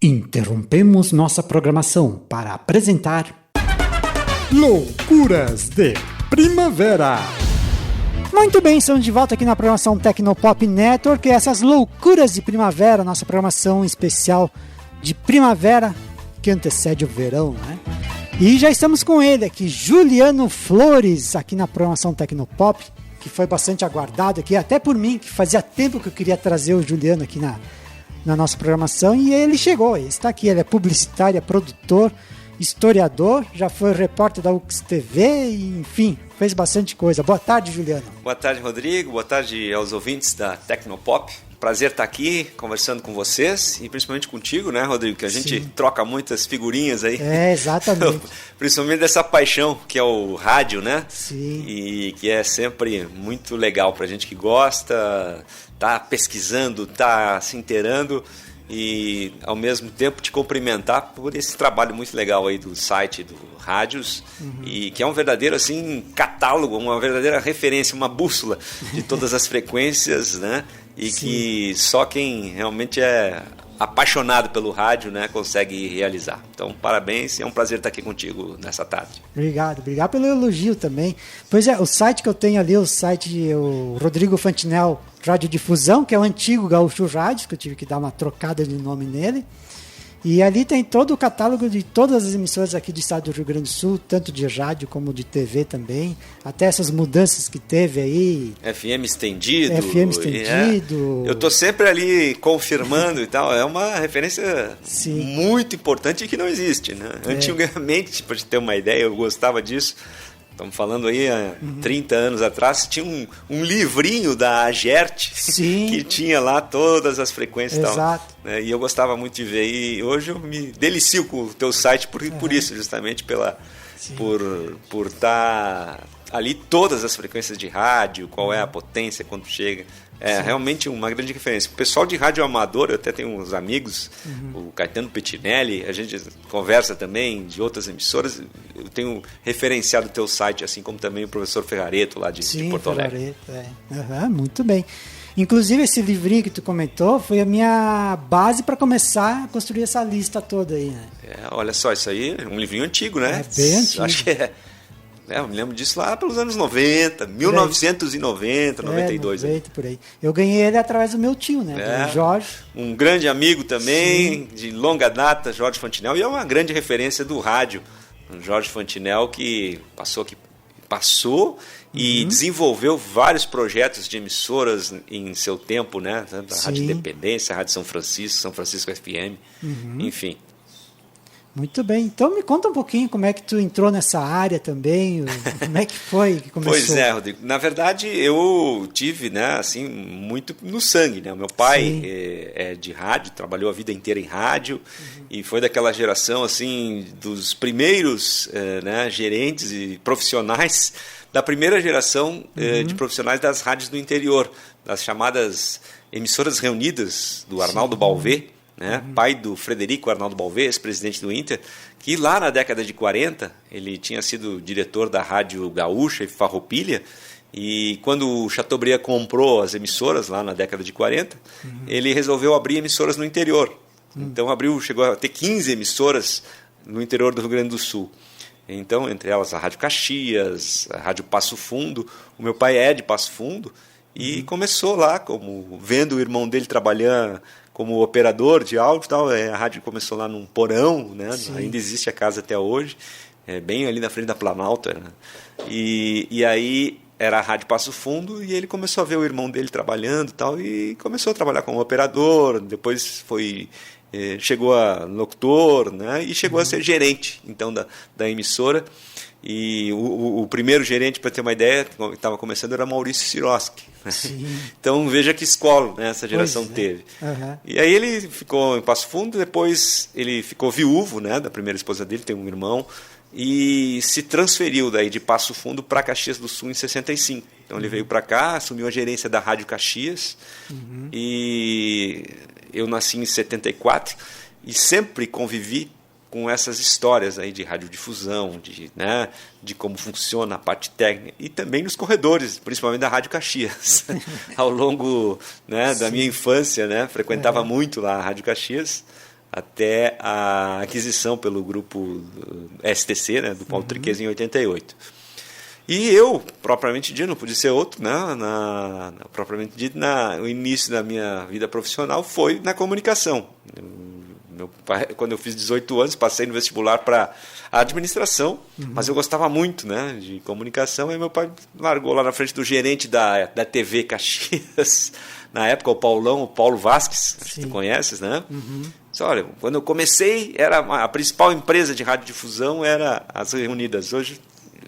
Interrompemos nossa programação para apresentar Loucuras de Primavera. Muito bem, estamos de volta aqui na programação Tecnopop Network. Essas loucuras de primavera, nossa programação especial de primavera que antecede o verão, né? E já estamos com ele aqui, Juliano Flores, aqui na programação Tecnopop, que foi bastante aguardado aqui, até por mim, que fazia tempo que eu queria trazer o Juliano aqui na nossa programação, e ele chegou, ele está aqui, ele é publicitário, é produtor, historiador, já foi repórter da UX TV, e, enfim, fez bastante coisa. Boa tarde, Juliano. Boa tarde, Rodrigo, boa tarde aos ouvintes da Tecnopop. Prazer estar aqui conversando com vocês e principalmente contigo, né, Rodrigo? Que a gente troca muitas figurinhas aí. É, exatamente. Principalmente dessa paixão que é o rádio, né? Sim. E que é sempre muito legal pra gente que gosta, tá pesquisando, tá se inteirando e ao mesmo tempo te cumprimentar por esse trabalho muito legal aí do site do Rádios, e que é um verdadeiro assim catálogo, uma verdadeira referência, uma bússola de todas as frequências, né? E que só quem realmente é apaixonado pelo rádio, né, consegue realizar. Então, parabéns e é um prazer estar aqui contigo nessa tarde. Obrigado pelo elogio também. Pois é, o site que eu tenho ali, o Rodrigo Fantinel Radiodifusão, que é o antigo Gaúcho Rádios, que eu tive que dar uma trocada de nome nele. E ali tem todo o catálogo de todas as emissoras aqui do estado do Rio Grande do Sul, tanto de rádio como de TV também, até essas mudanças que teve aí. FM estendido. Eu tô sempre ali confirmando e tal, é uma referência muito importante e que não existe, né? Antigamente, para te ter uma ideia, eu gostava disso. Estamos falando aí há 30 anos atrás, tinha um livrinho da Agert que tinha lá todas as frequências e tal. Né? E eu gostava muito de ver. E hoje eu me delicio com o teu site por isso, justamente por estar ali todas as frequências de rádio, qual é a potência, quando chega. É realmente uma grande referência. O pessoal de rádio amador, eu até tenho uns amigos, o Caetano Pettinelli, a gente conversa também de outras emissoras. Eu tenho referenciado o teu site, assim como também o professor Ferrareto lá de Porto Alegre. Muito bem. Inclusive esse livrinho que tu comentou foi a minha base para começar a construir essa lista toda aí, né? Olha só, isso aí é um livrinho antigo, né? É bem antigo. Acho que eu me lembro disso lá pelos anos 90, 1990, 92. 90, por aí. Eu ganhei ele através do meu tio, né? Do Jorge. Um grande amigo também, de longa data, Jorge Fantinel, e é uma grande referência do rádio. O Jorge Fantinel que passou e desenvolveu vários projetos de emissoras em seu tempo, né? Tanto a Rádio Independência, a Rádio São Francisco FM, enfim. Muito bem. Então me conta um pouquinho como é que tu entrou nessa área também, como é que foi que começou? Pois é, Rodrigo. Na verdade, eu tive, né, assim, muito no sangue, né? O meu pai é de rádio, trabalhou a vida inteira em rádio e foi daquela geração, assim, dos primeiros gerentes e profissionais da primeira geração de profissionais das rádios do interior, das chamadas emissoras reunidas do Arnaldo Balvé, né? Pai do Frederico Arnaldo Balvé, ex-presidente do Inter, que lá na década de 40 ele tinha sido diretor da Rádio Gaúcha e Farroupilha, e quando o Chateaubriand comprou as emissoras lá na década de 40, ele resolveu abrir emissoras no interior. Então chegou a ter 15 emissoras no interior do Rio Grande do Sul. Então, entre elas a Rádio Caxias, a Rádio Passo Fundo. O meu pai é de Passo Fundo e começou lá, vendo o irmão dele trabalhar como operador de áudio e tal. A rádio começou lá num porão, né? Ainda existe a casa até hoje, bem ali na frente da Planalto. Né? E aí era a Rádio Passo Fundo e ele começou a ver o irmão dele trabalhando e tal, e começou a trabalhar como operador, depois chegou a locutor, né? E chegou a ser gerente então da emissora. E o primeiro gerente, para ter uma ideia, que estava começando, era Maurício Sirotsky. Então veja que escola, né, essa geração teve. E aí ele ficou em Passo Fundo, depois ele ficou viúvo, né, da primeira esposa dele, tem um irmão, e se transferiu daí de Passo Fundo para Caxias do Sul em 65. Então ele veio para cá, assumiu a gerência da Rádio Caxias, e eu nasci em 74 e sempre convivi com essas histórias aí de radiodifusão, de como funciona a parte técnica, e também nos corredores, principalmente da Rádio Caxias. Ao longo da minha infância, frequentava muito lá a Rádio Caxias, até a aquisição pelo grupo STC, né, do Paulo Triquez, em 88. E eu, propriamente dito, não podia ser outro, né? Propriamente dito, o início da minha vida profissional foi na comunicação. Meu pai, quando eu fiz 18 anos, passei no vestibular para administração, mas eu gostava muito, né, de comunicação, e meu pai largou lá na frente do gerente da TV Caxias, na época o Paulo Vasques, que tu conheces, né? Disse, olha, quando eu comecei, a principal empresa de radiodifusão era as Reunidas. Hoje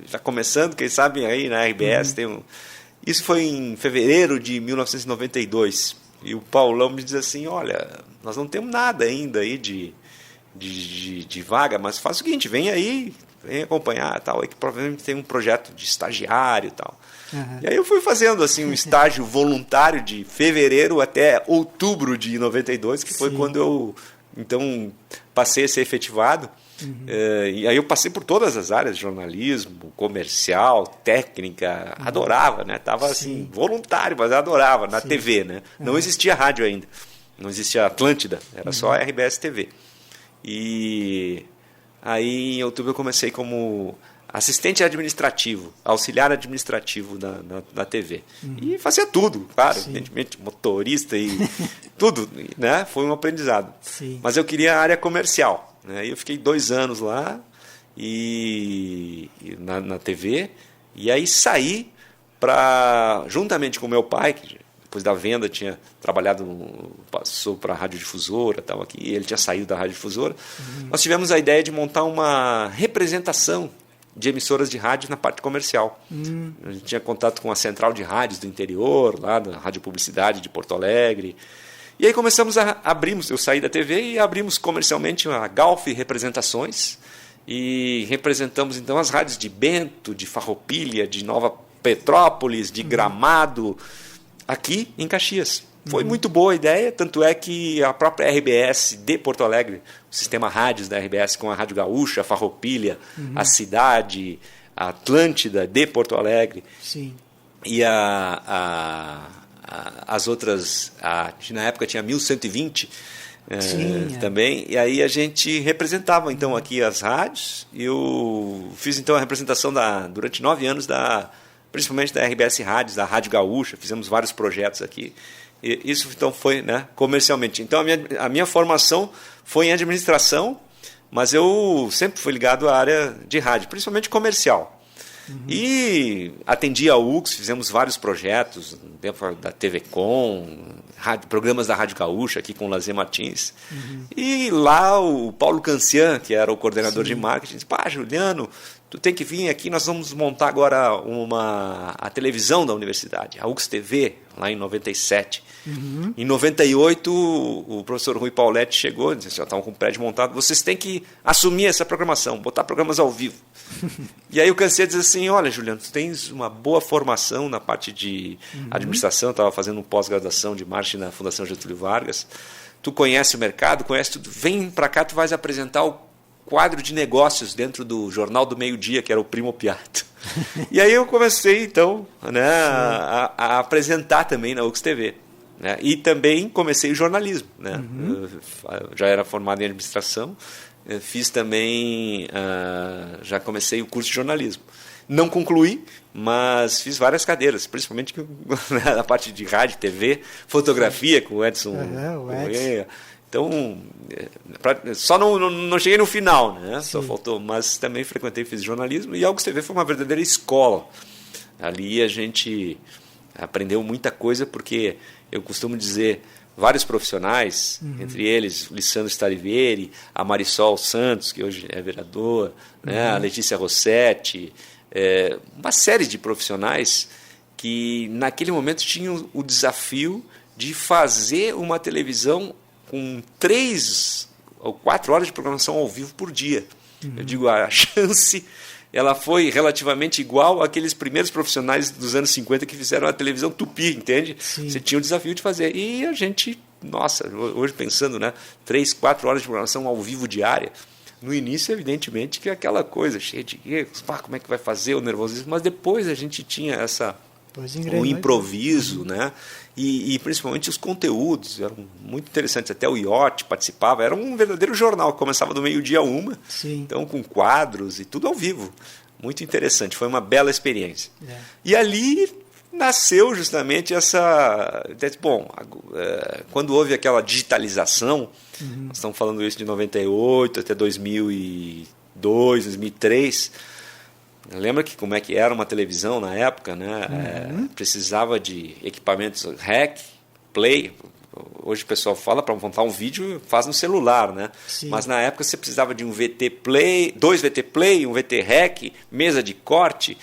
está começando, quem sabe aí na RBS tem Isso foi em fevereiro de 1992. E o Paulão me diz assim, olha, nós não temos nada ainda aí de vaga, mas faz o seguinte, vem aí, vem acompanhar, tal, aí que provavelmente tem um projeto de estagiário e tal. E aí eu fui fazendo assim um estágio voluntário de fevereiro até outubro de 92, que foi quando eu então passei a ser efetivado. E aí eu passei por todas as áreas, jornalismo, comercial, técnica, adorava, né? Tava assim, voluntário, mas adorava, na TV, né? Não existia rádio ainda, não existia Atlântida, era só a RBS TV. E aí em outubro eu comecei como assistente administrativo, auxiliar administrativo da TV. E fazia tudo, claro, evidentemente, motorista e tudo, né? Foi um aprendizado. Mas eu queria a área comercial. Eu fiquei 2 anos lá na TV, e aí saí juntamente com meu pai, que depois da venda tinha trabalhado, passou para a radiodifusora, tal, aqui, e ele tinha saído da radiodifusora. Nós tivemos a ideia de montar uma representação de emissoras de rádio na parte comercial. A gente tinha contato com a central de rádios do interior, lá da Rádio Publicidade de Porto Alegre. E aí abrimos, eu saí da TV e abrimos comercialmente a Galf Representações e representamos então as rádios de Bento, de Farroupilha, de Nova Petrópolis, de Gramado, aqui em Caxias. Foi muito boa a ideia, tanto é que a própria RBS de Porto Alegre, o sistema rádios da RBS com a Rádio Gaúcha, a Farroupilha, a Cidade, a Atlântida de Porto Alegre, e as outras, na época tinha 1120 também, e aí a gente representava então aqui as rádios. Eu fiz então a representação durante 9 anos principalmente da RBS Rádios, da Rádio Gaúcha, fizemos vários projetos aqui. E isso então foi, né, comercialmente. Então a minha formação foi em administração, mas eu sempre fui ligado à área de rádio, principalmente comercial. E atendi a UX, fizemos vários projetos dentro da TV Com, programas da Rádio Gaúcha, aqui com o Lazer Martins. E lá o Paulo Cancian, que era o coordenador de marketing, disse, Juliano, tu tem que vir aqui, nós vamos montar agora a televisão da universidade, a UX TV, lá em 97. Em 98, o professor Rui Pauletti chegou, disse, já estavam com o prédio montado, vocês têm que assumir essa programação, botar programas ao vivo. E aí o Cancian diz assim, olha, Juliano, tu tens uma boa formação na parte de administração, estava fazendo um pós-graduação de marketing na Fundação Getúlio Vargas, tu conhece o mercado, conhece tudo, vem para cá, tu vais apresentar o quadro de negócios dentro do Jornal do Meio-Dia, que era o Primo Piatto. E aí eu comecei, então, né, a apresentar também na UX TV. Né? E também comecei o jornalismo. Né? Eu já era formado em administração, fiz também, já comecei o curso de jornalismo. Não concluí, mas fiz várias cadeiras, principalmente na parte de rádio, TV, fotografia com o Edson. Então, só não cheguei no final, né? Só faltou, mas também frequentei, fiz jornalismo, e a UX TV foi uma verdadeira escola. Ali a gente aprendeu muita coisa, porque eu costumo dizer, vários profissionais, entre eles o Lissandro Starivieri, a Marisol Santos, que hoje é vereadora, né? A Letícia Rossetti, uma série de profissionais que naquele momento tinham o desafio de fazer uma televisão com 3 ou 4 horas de programação ao vivo por dia. Eu digo, a chance ela foi relativamente igual àqueles primeiros profissionais dos anos 50 que fizeram a televisão tupi, entende? Você tinha o desafio de fazer. E a gente, nossa, hoje pensando, né, 3, 4 horas de programação ao vivo diária. No início, evidentemente, que é aquela coisa cheia de erros, como é que vai fazer o nervosismo, mas depois a gente tinha essa o improviso, né? E principalmente os conteúdos eram muito interessantes. Até o Iote participava. Era um verdadeiro jornal, começava do meio-dia a 1h, então com quadros e tudo ao vivo. Muito interessante, foi uma bela experiência. E ali nasceu justamente essa... Bom, quando houve aquela digitalização, nós estamos falando isso de 98 até 2002, 2003... Lembra que como é que era uma televisão na época, né? Precisava de equipamentos REC, Play. Hoje o pessoal fala para montar um vídeo, faz no celular, né? Mas na época você precisava de um VT Play, 2 VT Play, um VT REC, mesa de corte.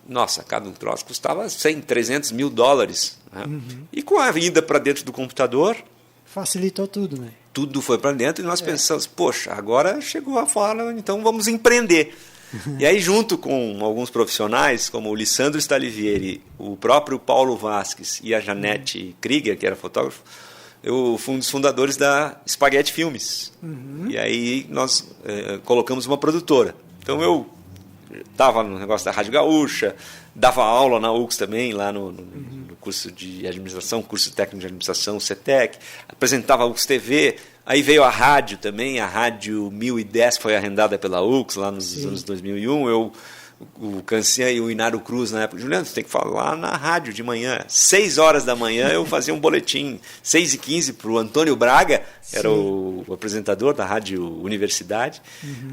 Nossa, cada um troço custava 100, 300 mil dólares. Né? E com a vinda para dentro do computador... Facilitou tudo, né? Tudo foi para dentro e nós pensamos, poxa, agora chegou a hora, então vamos empreender. E aí, junto com alguns profissionais, como o Lissandro Stalivieri, o próprio Paulo Vasques e a Janete Krieger, que era fotógrafo, eu fui um dos fundadores da Spaghetti Filmes. E aí nós colocamos uma produtora. Então eu estava no negócio da Rádio Gaúcha, dava aula na UX também, lá no curso de administração, curso técnico de administração, CETEC, apresentava a UX TV. Aí veio a rádio também, a Rádio 1010 foi arrendada pela UX lá nos anos 2001. O Cancian e o Inário Cruz na época, Juliano, você tem que falar na rádio de manhã. 6 horas da manhã eu fazia um boletim, 6h15 para o Antônio Braga, era o apresentador da Rádio Universidade.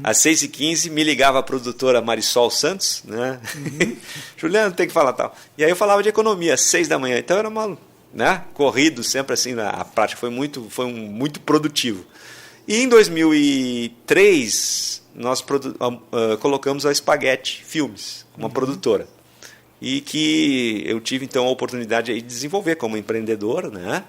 Às 6h15 me ligava a produtora Marisol Santos, né? Juliano, tem que falar tal. E aí eu falava de economia, às 6 da manhã. Então era uma... Né? Corrido sempre assim, a prática foi muito produtivo. E em 2003 nós colocamos a Spaghetti Filmes, uma produtora, e que eu tive então a oportunidade aí de desenvolver como empreendedor, né?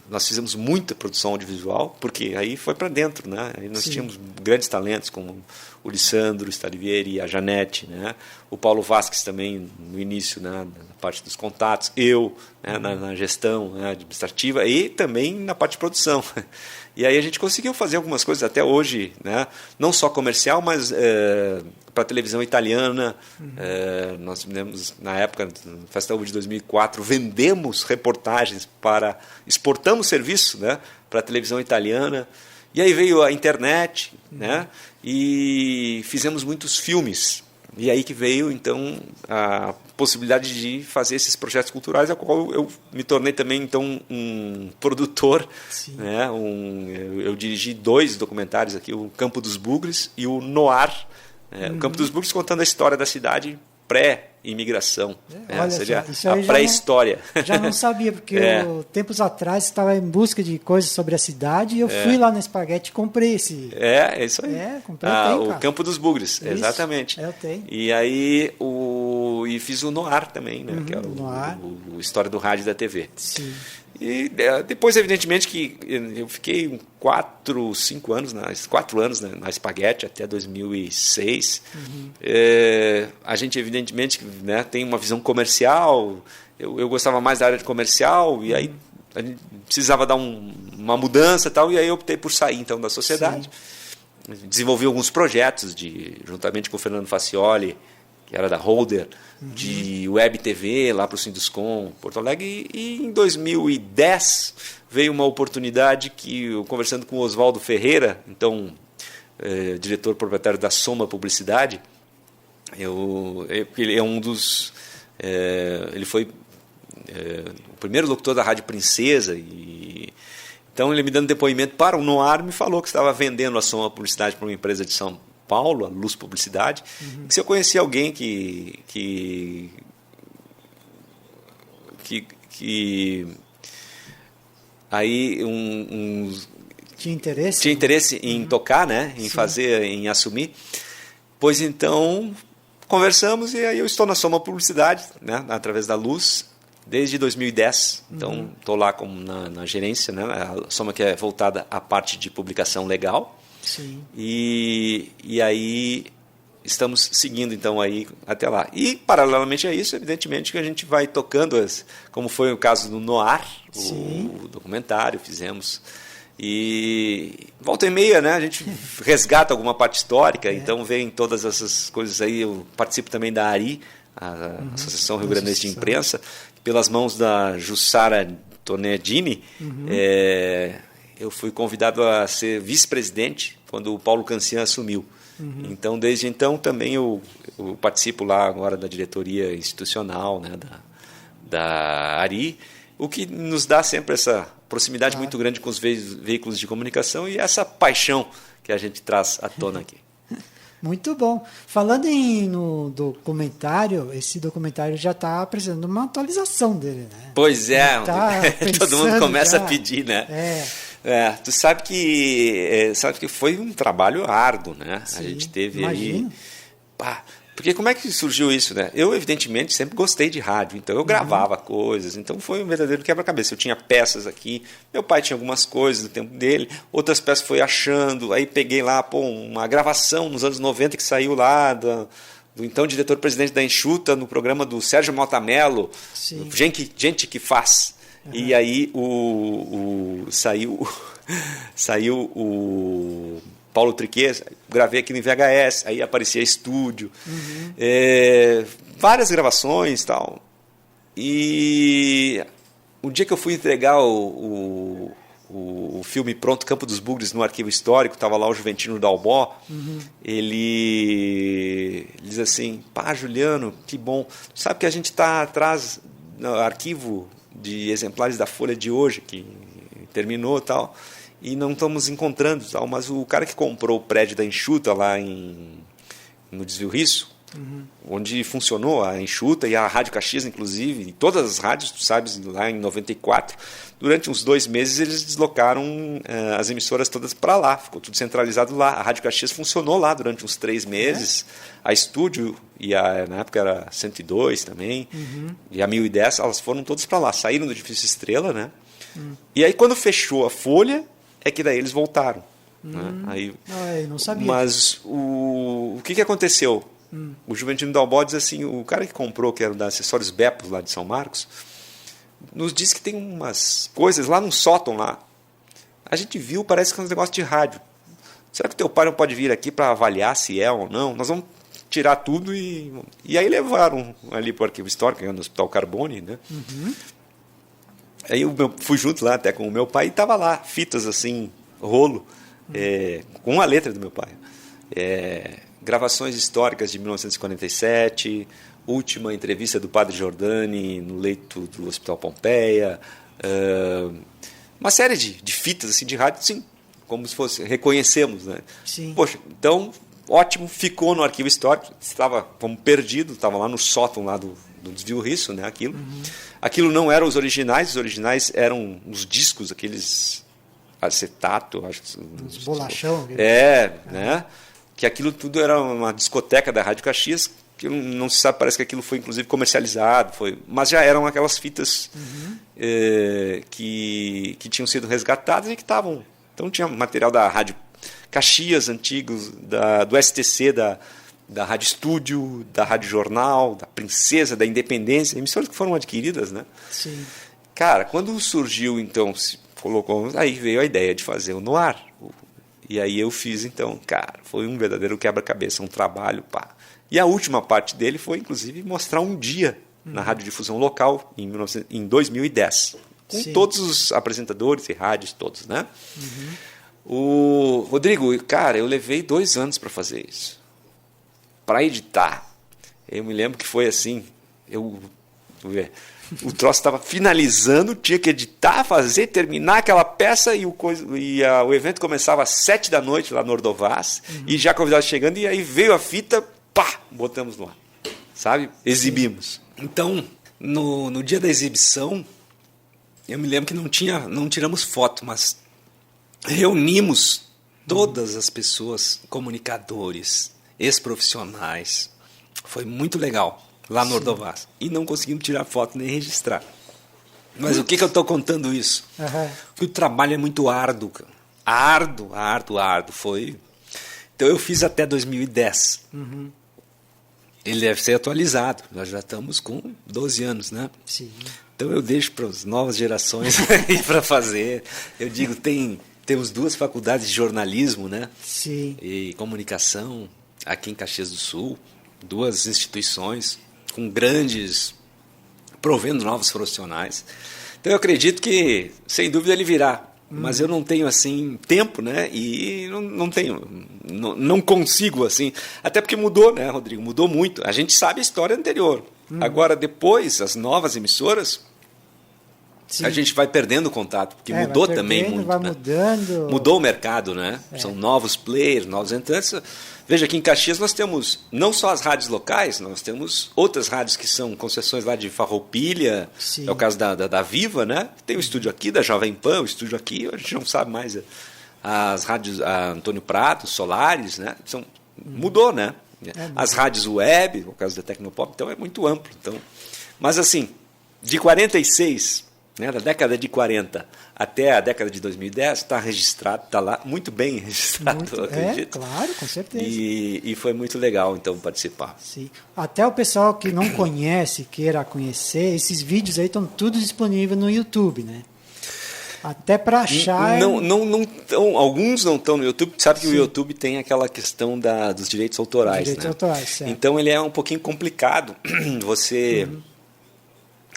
Nós fizemos muita produção audiovisual, porque aí foi para dentro, né? Aí nós tínhamos grandes talentos como o Lissandro Stalivieri, a Janete, né? O Paulo Vasques também no início, né? Na parte dos contatos, eu, né? na gestão, né? Administrativa e também na parte de produção. E aí a gente conseguiu fazer algumas coisas até hoje, né? Não só comercial, mas para a televisão italiana. Nós fizemos, na época, no Festival de 2004, vendemos reportagens exportamos serviço, né? Para a televisão italiana. E aí veio a internet, né? E fizemos muitos filmes. E aí que veio, então, a possibilidade de fazer esses projetos culturais, a qual eu me tornei também, então, um produtor. Né? Eu dirigi 2 documentários aqui, o Campo dos Bugres e o Noir. O Campo dos Bugres contando a história da cidade pré-imigração, ou seja, a pré-história. Já não sabia, porque tempos atrás estava em busca de coisas sobre a cidade e eu fui lá na Spaghetti e comprei esse... É isso aí. Comprei, o Campo dos Bugres, isso, exatamente. Eu tenho. E aí, e fiz o Noir também, né? Que é o História do Rádio e da TV. Sim. E depois, evidentemente, que eu fiquei 4 anos na Spaghetti até 2006. A gente, evidentemente, né, tem uma visão comercial. Eu gostava mais da área de comercial e aí a gente precisava dar uma mudança e tal. E aí eu optei por sair então da sociedade. Desenvolvi alguns projetos juntamente com o Fernando Facioli, que era da Holder, de Web TV lá para o Sinduscom, Porto Alegre. E em 2010 veio uma oportunidade que, eu conversando com o Oswaldo Ferreira, então diretor proprietário da Soma Publicidade, ele é um dos... ele foi o primeiro locutor da Rádio Princesa. Então ele me dando depoimento para o Noir, me falou que estava vendendo a Soma Publicidade para uma empresa de São Paulo, a Luz Publicidade, que se eu conhecia alguém que aí tinha interesse em tocar, né, em fazer, em assumir, pois então conversamos e aí eu estou na Soma Publicidade, né, através da Luz, desde 2010. Então estou lá na gerência, né, a Soma que é voltada à parte de publicação legal. Sim. E aí estamos seguindo então aí até lá. E paralelamente a isso, evidentemente que a gente vai tocando, como foi o caso do Noir, o documentário, fizemos. E volta e meia, né, a gente resgata alguma parte histórica, então vem todas essas coisas aí. Eu participo também da ARI, a Associação Rio Grandense de Imprensa, pelas mãos da Jussara Tonedini. Eu fui convidado a ser vice-presidente quando o Paulo Cancian assumiu. Então, desde então, também eu participo lá agora da diretoria institucional, né, da ARI, o que nos dá sempre essa proximidade muito grande com os veículos de comunicação e essa paixão que a gente traz à tona aqui. Muito bom. Falando no documentário, esse documentário já está apresentando uma atualização dele, né? Pois é, todo mundo começa a pedir, né? Tu sabe que foi um trabalho árduo, né? Sim, a gente teve imagino. aí... Porque como é que surgiu isso, né? Eu, evidentemente, sempre gostei de rádio, então eu gravava coisas, então foi um verdadeiro quebra-cabeça. Eu tinha peças aqui, meu pai tinha algumas coisas do tempo dele, outras peças foi achando, aí peguei lá uma gravação nos anos 90 que saiu lá do então diretor-presidente da Enxuta, no programa do Sérgio Maltamelo, Gente que Faz. E aí saiu o Paulo Triquet, gravei aqui no VHS, aí aparecia estúdio, várias gravações e tal. E o dia que eu fui entregar o filme pronto, Campo dos Bugres, no Arquivo Histórico, estava lá o Juventino Dalbó, ele diz assim: pá, Juliano, que bom, sabe que a gente está atrás no arquivo de exemplares da Folha de hoje, que terminou e tal, e não estamos encontrando, tal, mas o cara que comprou o prédio da Enxuta lá no Desvio Risso, onde funcionou a Enxuta e a Rádio Caxias, inclusive, e todas as rádios, tu sabes, lá em 94, durante uns 2 meses eles deslocaram as emissoras todas para lá, ficou tudo centralizado lá. A Rádio Caxias funcionou lá durante uns 3 meses, a Estúdio, na época era 102 também, e a 1010, elas foram todas para lá, saíram do Edifício Estrela, né? E aí quando fechou a Folha, é que daí eles voltaram. Né? Aí, eu não sabia. Mas o que aconteceu? O Juventino Dalbó diz assim, o cara que comprou, que era da Acessórios Bepos, lá de São Marcos, nos diz que tem umas coisas lá no sótão lá. A gente viu, parece que é um negócio de rádio. Será que teu pai não pode vir aqui para avaliar se é ou não? Nós vamos tirar tudo e aí levaram ali para o Arquivo Histórico, no Hospital Carbone, né? Aí eu fui junto lá até com o meu pai e estava lá, fitas assim, rolo, com a letra do meu pai. Gravações históricas de 1947, última entrevista do Padre Giordani no leito do Hospital Pompeia, uma série de fitas assim, de rádio, sim, como se fosse, reconhecemos, né? Sim. Poxa, então, ótimo, ficou no Arquivo Histórico, estava como perdido, estava lá no sótão lá do Desvio Risso, né, aquilo. Aquilo não eram os originais eram os discos, aqueles acetato, acho que... Uns bolachão. Né? Que aquilo tudo era uma discoteca da Rádio Caxias, que não se sabe, parece que aquilo foi inclusive comercializado, mas já eram aquelas fitas que tinham sido resgatadas e que estavam... Então tinha material da Rádio Caxias, antigos, do STC, da Rádio Estúdio, da Rádio Jornal, da Princesa, da Independência, emissoras que foram adquiridas, né? Sim. Cara, quando surgiu, então, aí veio a ideia de fazer o No Ar. E aí eu fiz, então, cara, foi um verdadeiro quebra-cabeça, um trabalho, pá. E a última parte dele foi, inclusive, mostrar um dia na radiodifusão local, em 2010, com todos os apresentadores e rádios todos, né? O Rodrigo, cara, eu levei 2 anos para fazer isso. Para editar. Eu me lembro que foi assim, o troço estava finalizando, tinha que editar, fazer, terminar aquela peça e o evento começava às 7 da noite lá no Ordovás, e já convidados chegando, e aí veio a fita, pá, botamos no ar, sabe? Exibimos. Então, no dia da exibição, eu me lembro que não tiramos foto, mas reunimos todas as pessoas, comunicadores, ex-profissionais. Foi muito legal. Lá no Ordovás. E não conseguimos tirar foto nem registrar. Mas o que eu estou contando isso? Porque o trabalho é muito árduo. Árduo. Foi. Então eu fiz até 2010. Ele deve ser atualizado. Nós já estamos com 12 anos, né? Sim. Então eu deixo para as novas gerações para fazer. Eu digo, tem temos 2 faculdades de jornalismo, né? Sim. E comunicação aqui em Caxias do Sul, 2 instituições com grandes, provendo novos profissionais. Então eu acredito que, sem dúvida, ele virá. Mas eu não tenho assim tempo, né? E não consigo assim. Até porque mudou, né, Rodrigo? Mudou muito. A gente sabe a história anterior. Agora, depois, as novas emissoras, sim, a gente vai perdendo contato, porque mudou também muito. Vai né? mudando. Mudou o mercado, né? São novos players, novos entrantes. Veja, aqui em Caxias nós temos não só as rádios locais, nós temos outras rádios que são concessões lá de Farroupilha, é o caso da Viva, né? Tem o estúdio aqui, da Jovem Pan, o estúdio aqui, a gente não sabe mais. As rádios, a Antônio Prato, Solares, né? Mudou, né? As rádios web, no caso da Tecnopop, então é muito amplo. Então, mas assim, de 46, né, da década de 40 até a década de 2010, está registrado, está lá, muito bem registrado, eu acredito. Claro, com certeza. E foi muito legal, então, participar. Sim. Até o pessoal que não conhece, queira conhecer, esses vídeos aí estão todos disponíveis no YouTube, né? Até para achar... Alguns não estão no YouTube. Sabe que o YouTube tem aquela questão dos direitos autorais. Direitos autorais, certo. Então ele é um pouquinho complicado você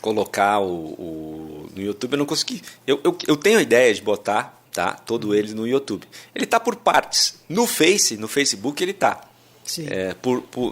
colocar no YouTube. Eu não consegui. Eu tenho a ideia de botar todo ele no YouTube. Ele está por partes. No Facebook ele está.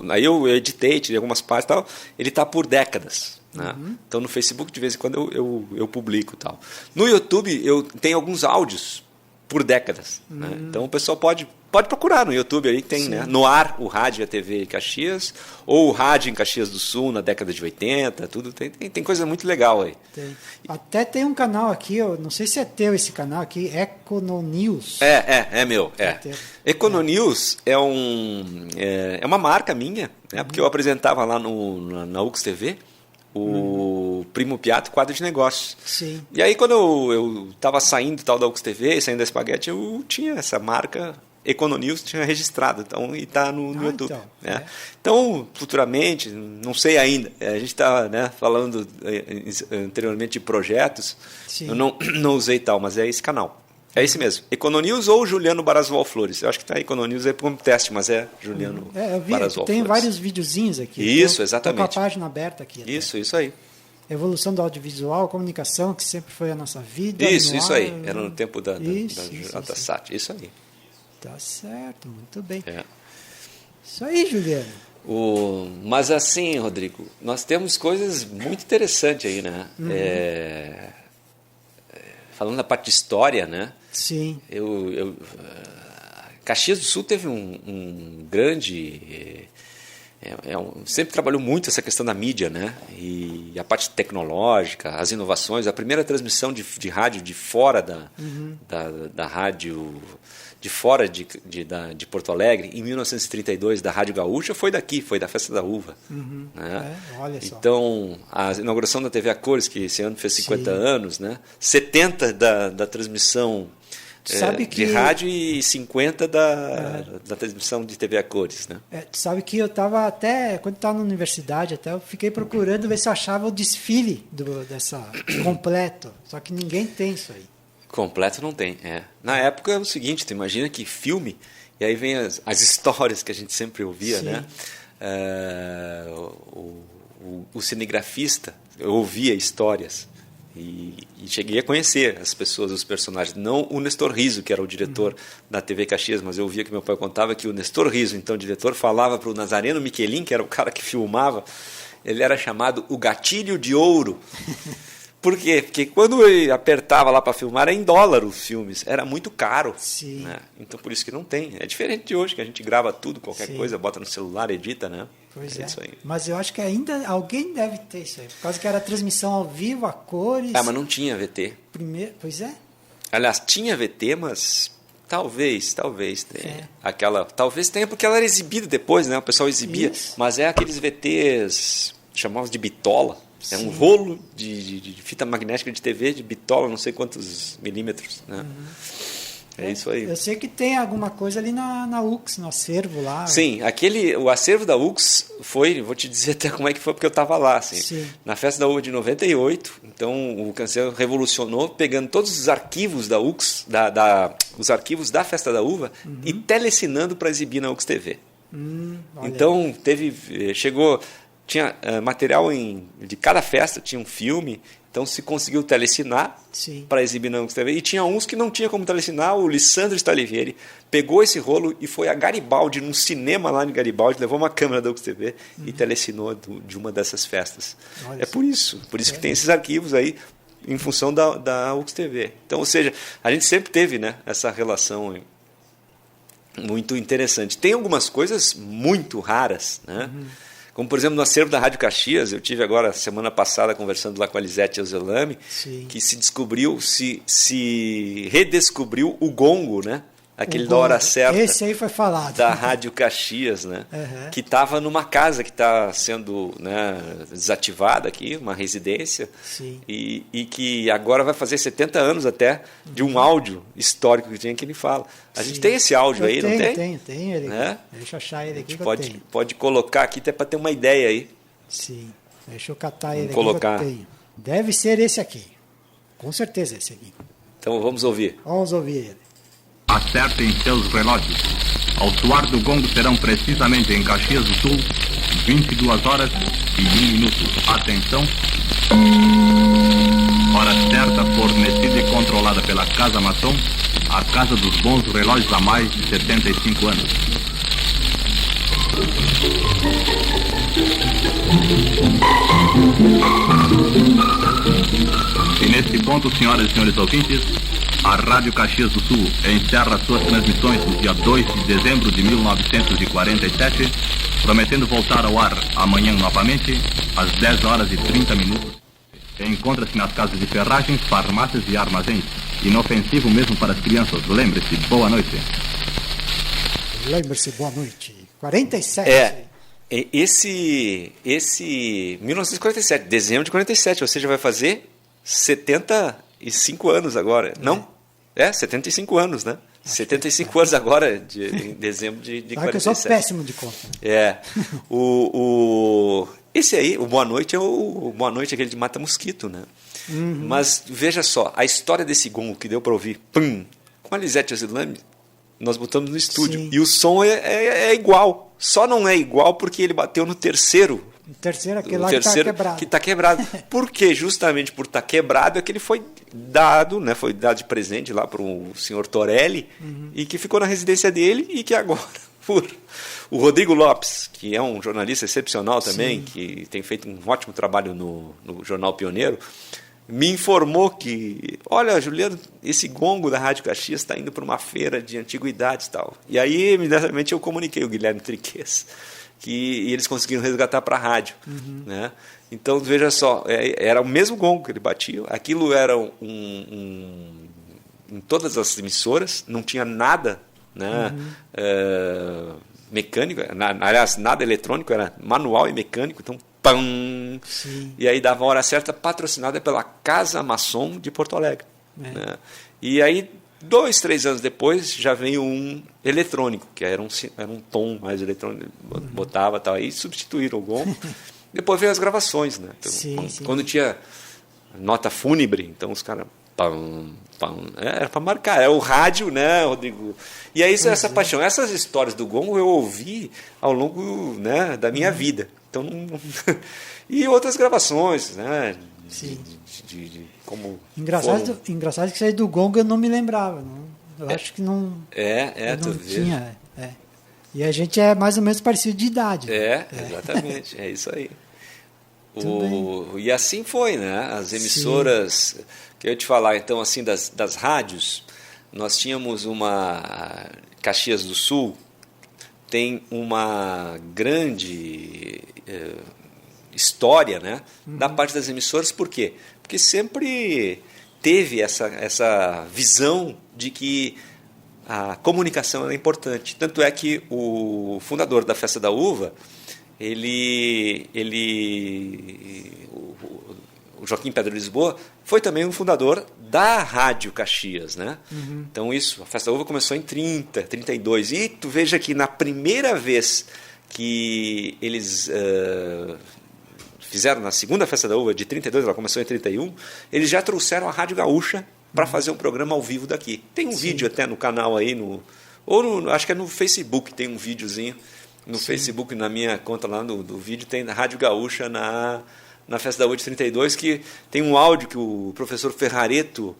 Aí eu editei, tirei algumas partes e tal. Ele está por décadas. Né? Então no Facebook de vez em quando eu publico tal. No YouTube eu tenho alguns áudios por décadas. Né? Então o pessoal pode procurar no YouTube, aí tem, né? No ar, o rádio e a TV em Caxias, ou o rádio em Caxias do Sul na década de 80, tudo tem coisa muito legal aí. Até tem um canal aqui, eu não sei se é teu esse canal aqui, Econonews. É meu. Econonews é uma marca minha, né? Porque eu apresentava lá na UX TV o Primo Piatto, quadro de negócios. Sim. E aí, quando eu estava saindo da UX TV, saindo da Espaguete, eu tinha essa marca Econonews, tinha registrado, então, e está no YouTube. Então, né? Então, futuramente, não sei ainda, a gente está, né, falando anteriormente de projetos, sim, eu não usei tal, mas é esse canal. É esse mesmo. Econonews ou Juliano Barazval Flores. Eu acho que está Econonews aí como teste, mas é Juliano Barazval tem Flores. Vários videozinhos aqui. Isso, exatamente. Estou com a página aberta aqui. Até. Isso aí. Evolução do audiovisual, comunicação, que sempre foi a nossa vida. Isso aí. Era no tempo da SAT. Isso aí. Tá certo, muito bem. Isso aí, Juliano. Mas assim, Rodrigo, nós temos coisas muito interessantes aí, né? Falando da parte de história, né? Sim. Caxias do Sul teve um grande... sempre trabalhou muito essa questão da mídia, né? E a parte tecnológica, as inovações. A primeira transmissão de rádio de fora da rádio... de fora de Porto Alegre, em 1932, da Rádio Gaúcha, foi daqui, foi da Festa da Uva. Né? Olha só. Então, a inauguração da TV a cores, que esse ano fez 50 anos, né? 70 da transmissão de rádio e 50 da transmissão de TV a cores. Né? Tu sabe que eu estava até, quando estava na universidade, eu fiquei procurando ver se eu achava o desfile dessa completo, só que ninguém tem isso aí. Completo não tem, Na época é o seguinte, tu imagina que filme, e aí vem as histórias que a gente sempre ouvia, né? O cinegrafista, eu ouvia histórias e cheguei a conhecer as pessoas, os personagens. Não o Nestor Riso, que era o diretor da TV Caxias, mas eu ouvia que meu pai contava que o Nestor Riso, então o diretor, falava para o Nazareno Miquelin, que era o cara que filmava, ele era chamado o Gatilho de Ouro. Por quê? Porque quando eu apertava lá para filmar, era em dólar os filmes. Era muito caro. Sim. Né? Então, por isso que não tem. É diferente de hoje, que a gente grava tudo, qualquer coisa, bota no celular, edita, né? Pois é. Isso aí. Mas eu acho que ainda alguém deve ter isso aí. Por causa que era transmissão ao vivo, a cores. Mas não tinha VT. Pois é. Aliás, tinha VT, mas talvez tenha. Talvez tenha, porque ela era exibida depois, né? O pessoal exibia. Isso. Mas é aqueles VTs, chamavam de bitola. É um rolo de fita magnética de TV, de bitola, não sei quantos milímetros. Né? É isso aí. Eu sei que tem alguma coisa ali na UX, no acervo lá. Sim, o acervo da UX foi, vou te dizer até como é que foi, porque eu estava lá, assim, Sim. na Festa da Uva de 98, então o Cancelo revolucionou, pegando todos os arquivos da UX, os arquivos da Festa da Uva, e telecinando para exibir na UX TV. Então, tinha material de cada festa, tinha um filme, então se conseguiu telecinar para exibir na UX TV. E tinha uns que não tinha como telecinar. O Lissandro Stalivieri pegou esse rolo e foi a Garibaldi, num cinema lá em Garibaldi, levou uma câmera da UX TV e telecinou de uma dessas festas. Olha, por isso que tem esses arquivos aí em função da UX TV. Então, ou seja, a gente sempre teve, né, essa relação muito interessante. Tem algumas coisas muito raras, né? Como, por exemplo, no acervo da Rádio Caxias, eu tive agora, semana passada, conversando lá com a Lisete Elzelami, que se redescobriu o gongo, né? Aquele da hora certa. Esse aí foi falado. Da Rádio Caxias, né? Que estava numa casa que está sendo, né, desativada aqui, uma residência, e que agora vai fazer 70 anos até de um áudio histórico que tinha que ele fala. A gente tem esse áudio aí, não tem? Tenho ele aqui. Deixa eu achar ele aqui. Pode colocar aqui até para ter uma ideia aí. Sim, deixa eu catar ele colocar. aqui. Que eu tenho. Deve ser esse aqui. Com certeza esse aqui. Então vamos ouvir. Vamos ouvir ele. Acertem seus relógios. Ao soar do gongo serão precisamente em Caxias do Sul 22 horas e 1 minuto. Atenção. Hora certa fornecida e controlada pela Casa Maçom, a casa dos bons relógios há mais de 75 anos. E nesse ponto, senhoras e senhores ouvintes, a Rádio Caxias do Sul encerra suas transmissões no dia 2 de dezembro de 1947, prometendo voltar ao ar amanhã novamente, às 10 horas e 30 minutos. Encontra-se nas casas de ferragens, farmácias e armazéns. Inofensivo mesmo para as crianças. Lembre-se, boa noite. Lembre-se, boa noite. 47. Esse 1947, dezembro de 47, ou seja, vai fazer 75 anos agora. Não? 75 anos, né? 75 anos agora, em dezembro de 47. Eu sou péssimo de conta. Esse aí, o Boa Noite, o Boa Noite aquele de Mata Mosquito, né? Mas veja só, a história desse gongo que deu para ouvir, com a Lisete Elzelami, nós botamos no estúdio. Sim. E o som é igual. Só não é igual porque ele bateu no terceiro. O terceiro, aquele lá que está quebrado. Que está quebrado. Porque justamente por estar quebrado é que ele foi dado, né? Foi dado de presente lá para o senhor Torelli, e que ficou na residência dele e que agora, por o Rodrigo Lopes, que é um jornalista excepcional também, que tem feito um ótimo trabalho no Jornal Pioneiro, me informou que, olha, Juliano, esse gongo da Rádio Caxias está indo para uma feira de antiguidades e tal. E aí, imediatamente, eu comuniquei o Guilherme Triquez, que eles conseguiram resgatar para a rádio. Né? Então, veja só, era o mesmo gongo que ele batia, aquilo era em todas as emissoras, não tinha nada, né, mecânico, aliás, nada eletrônico, era manual e mecânico, então, pam! E aí dava a hora certa, patrocinada pela Casa Maçom de Porto Alegre. Né? E aí, 2, 3 anos depois, já veio um eletrônico, que era um tom mais eletrônico, botava tal, aí substituíram o gongo. Depois veio as gravações, né? Então, quando tinha nota fúnebre, então os caras... era para marcar, é o rádio, né, Rodrigo? E é isso, essa paixão. Essas histórias do gongo eu ouvi ao longo, né, da minha vida. Então, e outras gravações, né? Como engraçado que isso aí do gongo eu não me lembrava. Eu acho que não. Não tinha. E a gente é mais ou menos parecido de idade. Exatamente, é isso aí. E assim foi, né? As emissoras, que eu ia te falar, então, assim, das rádios, nós tínhamos uma Caxias do Sul, tem uma grande história, né, da parte das emissoras. Por quê? Porque sempre teve essa visão de que a comunicação era importante. Tanto é que o fundador da Festa da Uva, o o Joaquim Pedro Lisboa, foi também um fundador da Rádio Caxias, né? Então isso, a Festa da Uva começou em 32. E tu veja que na primeira vez que eles fizeram, na segunda Festa da Uva de 32, ela começou em 31, eles já trouxeram a Rádio Gaúcha para fazer um programa ao vivo daqui. Tem um vídeo até no canal aí, acho que é no Facebook, tem um videozinho. No Facebook, na minha conta lá do vídeo, tem a Rádio Gaúcha na Festa da Uva de 32, que tem um áudio que o professor Ferrareto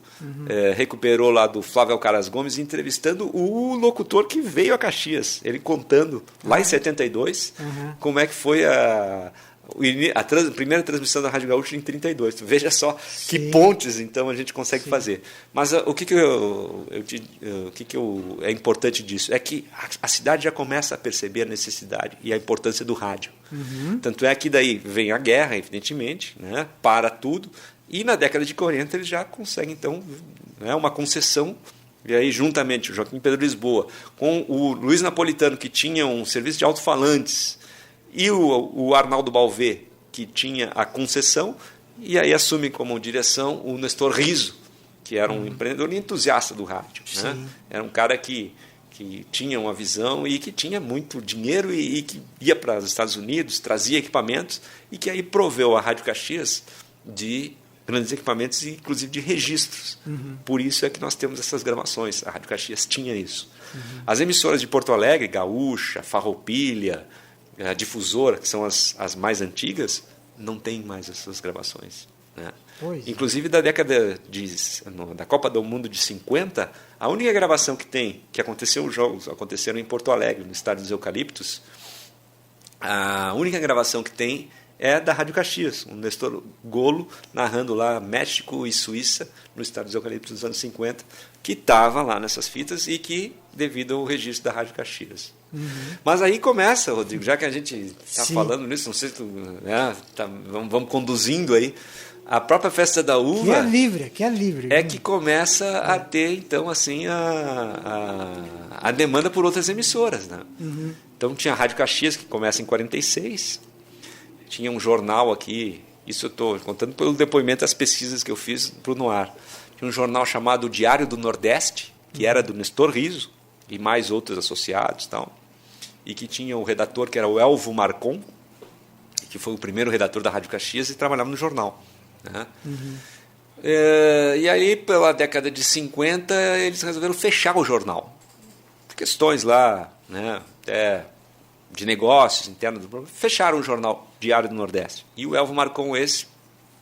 recuperou lá do Flávio Alcaraz Gomes, entrevistando o locutor que veio a Caxias. Ele contando, lá em 72, como é que foi a primeira transmissão da Rádio Gaúcha em 32. Veja só que pontes, então, a gente consegue fazer. Mas o que é importante disso? É que a cidade já começa a perceber a necessidade e a importância do rádio. Tanto é que daí vem a guerra, evidentemente, né, para tudo, e na década de 40 eles já conseguem, então, né, uma concessão. E aí, juntamente, o Joaquim Pedro Lisboa, com o Luiz Napolitano, que tinha um serviço de alto-falantes, e o Arnaldo Balvê, que tinha a concessão, e aí assume como direção o Nestor Riso, que era um empreendedor e entusiasta do rádio. Né? Era um cara que tinha uma visão e que tinha muito dinheiro e que ia para os Estados Unidos, trazia equipamentos, e que aí proveu a Rádio Caxias de grandes equipamentos, inclusive de registros. Por isso é que nós temos essas gravações. A Rádio Caxias tinha isso. As emissoras de Porto Alegre, Gaúcha, Farroupilha, a Difusora, que são as mais antigas, não tem mais essas gravações. Né? Inclusive, da década da Copa do Mundo de 50, a única gravação que tem, que aconteceu, os jogos aconteceram em Porto Alegre, no Estádio dos Eucaliptos, a única gravação que tem é da Rádio Caxias, um Nestor Golo narrando lá México e Suíça, no Estádio dos Eucaliptos dos anos 50, que estava lá nessas fitas e que, devido ao registro da Rádio Caxias. Mas aí começa, Rodrigo, já que a gente está falando nisso, não sei se tu, vamos conduzindo aí, a própria Festa da Uva que é livre. É que começa a ter, então, assim, a demanda por outras emissoras. Né? Então tinha a Rádio Caxias, que começa em 46, tinha um jornal aqui, isso eu estou contando pelo depoimento das pesquisas que eu fiz para o Noir. Tinha um jornal chamado Diário do Nordeste, que era do Nestor Riso, e mais outros associados, tal, e que tinha o redator, que era o Elvo Marcon, que foi o primeiro redator da Rádio Caxias e trabalhava no jornal. Né? E aí, pela década de 50, eles resolveram fechar o jornal. Por questões lá, né, até de negócios internos do programa, fecharam o jornal Diário do Nordeste. E o Elvo Marcon,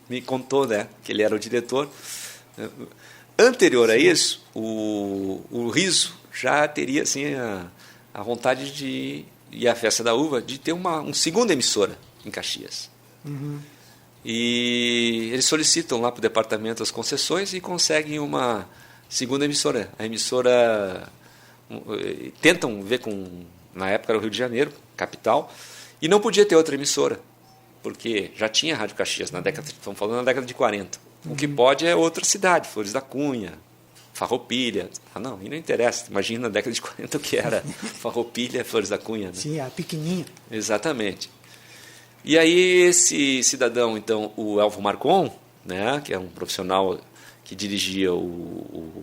me contou, né, que ele era o diretor. Anterior a isso, o Riso já teria assim, a vontade de, e a Festa da Uva, de ter uma segunda emissora em Caxias. E eles solicitam lá para o departamento as concessões e conseguem uma segunda emissora. A emissora tentam ver na época era o Rio de Janeiro, capital, e não podia ter outra emissora, porque já tinha a Rádio Caxias estamos falando na década de 40. O que pode é outra cidade, Flores da Cunha, Farroupilha. Não, e não interessa. Imagina na década de 40 o que era Farroupilha, Flores da Cunha. Né? Sim, a pequenininha. Exatamente. E aí esse cidadão, então, o Elvo Marcon, né, que é um profissional que dirigia o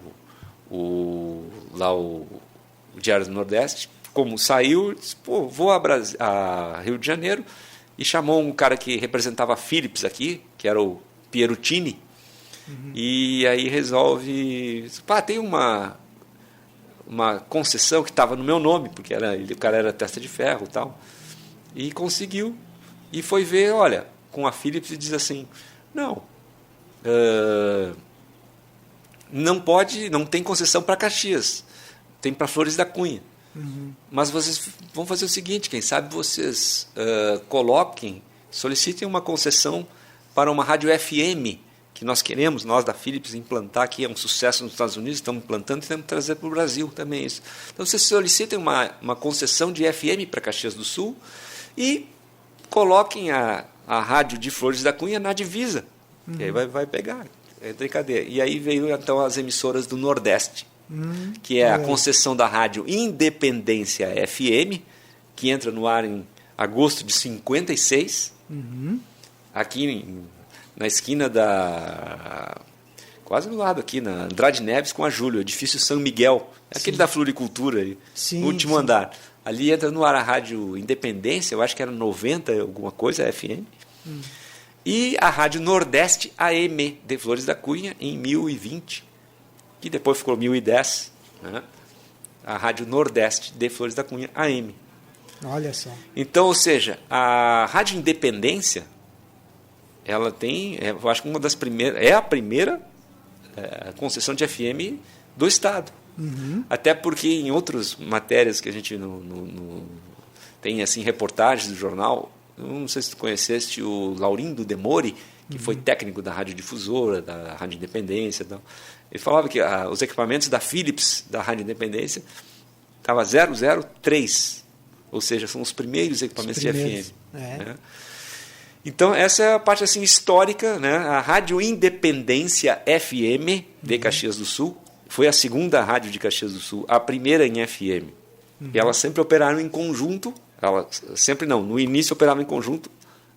Diário do Nordeste, como saiu, disse, vou a Rio de Janeiro, e chamou um cara que representava a Philips aqui, que era o Pierutini, e aí resolve, tem uma concessão que estava no meu nome, porque o cara era testa de ferro e tal, e conseguiu, e foi ver, olha, com a Philips e diz assim, não pode, não tem concessão para Caxias, tem para Flores da Cunha. Mas vocês vão fazer o seguinte, quem sabe vocês solicitem uma concessão para uma rádio FM, que nós queremos, nós da Philips, implantar aqui, é um sucesso nos Estados Unidos, estamos implantando e temos que trazer para o Brasil também isso. Então vocês solicitem uma concessão de FM para Caxias do Sul e coloquem a rádio de Flores da Cunha na divisa, que aí vai pegar, entra em cadeia. E aí veio então as emissoras do Nordeste, que é a concessão da rádio Independência FM, que entra no ar em agosto de 56, aqui na esquina quase do lado aqui, na Andrade Neves com a Júlio, edifício São Miguel, aquele da floricultura, no último andar. Ali entra no ar a Rádio Independência, eu acho que era 90 alguma coisa, FM, e a Rádio Nordeste AM de Flores da Cunha em 1020, que depois ficou 1010, né? A Rádio Nordeste de Flores da Cunha AM. Olha só. Então, ou seja, a Rádio Independência, ela tem, eu acho que uma das primeiras, é a primeira concessão de FM do Estado. Até porque em outras matérias que a gente tem assim, reportagens do jornal, eu não sei se tu conheceste o Laurindo Demori, que foi técnico da Rádio Difusora, da Rádio Independência. Então, ele falava que os equipamentos da Philips, da Rádio Independência, estava 003, ou seja, são os primeiros equipamentos de FM. Né? Então, essa é a parte assim, histórica, né? A Rádio Independência FM de Caxias do Sul foi a segunda rádio de Caxias do Sul, a primeira em FM. E elas sempre operaram em conjunto, no início operavam em conjunto,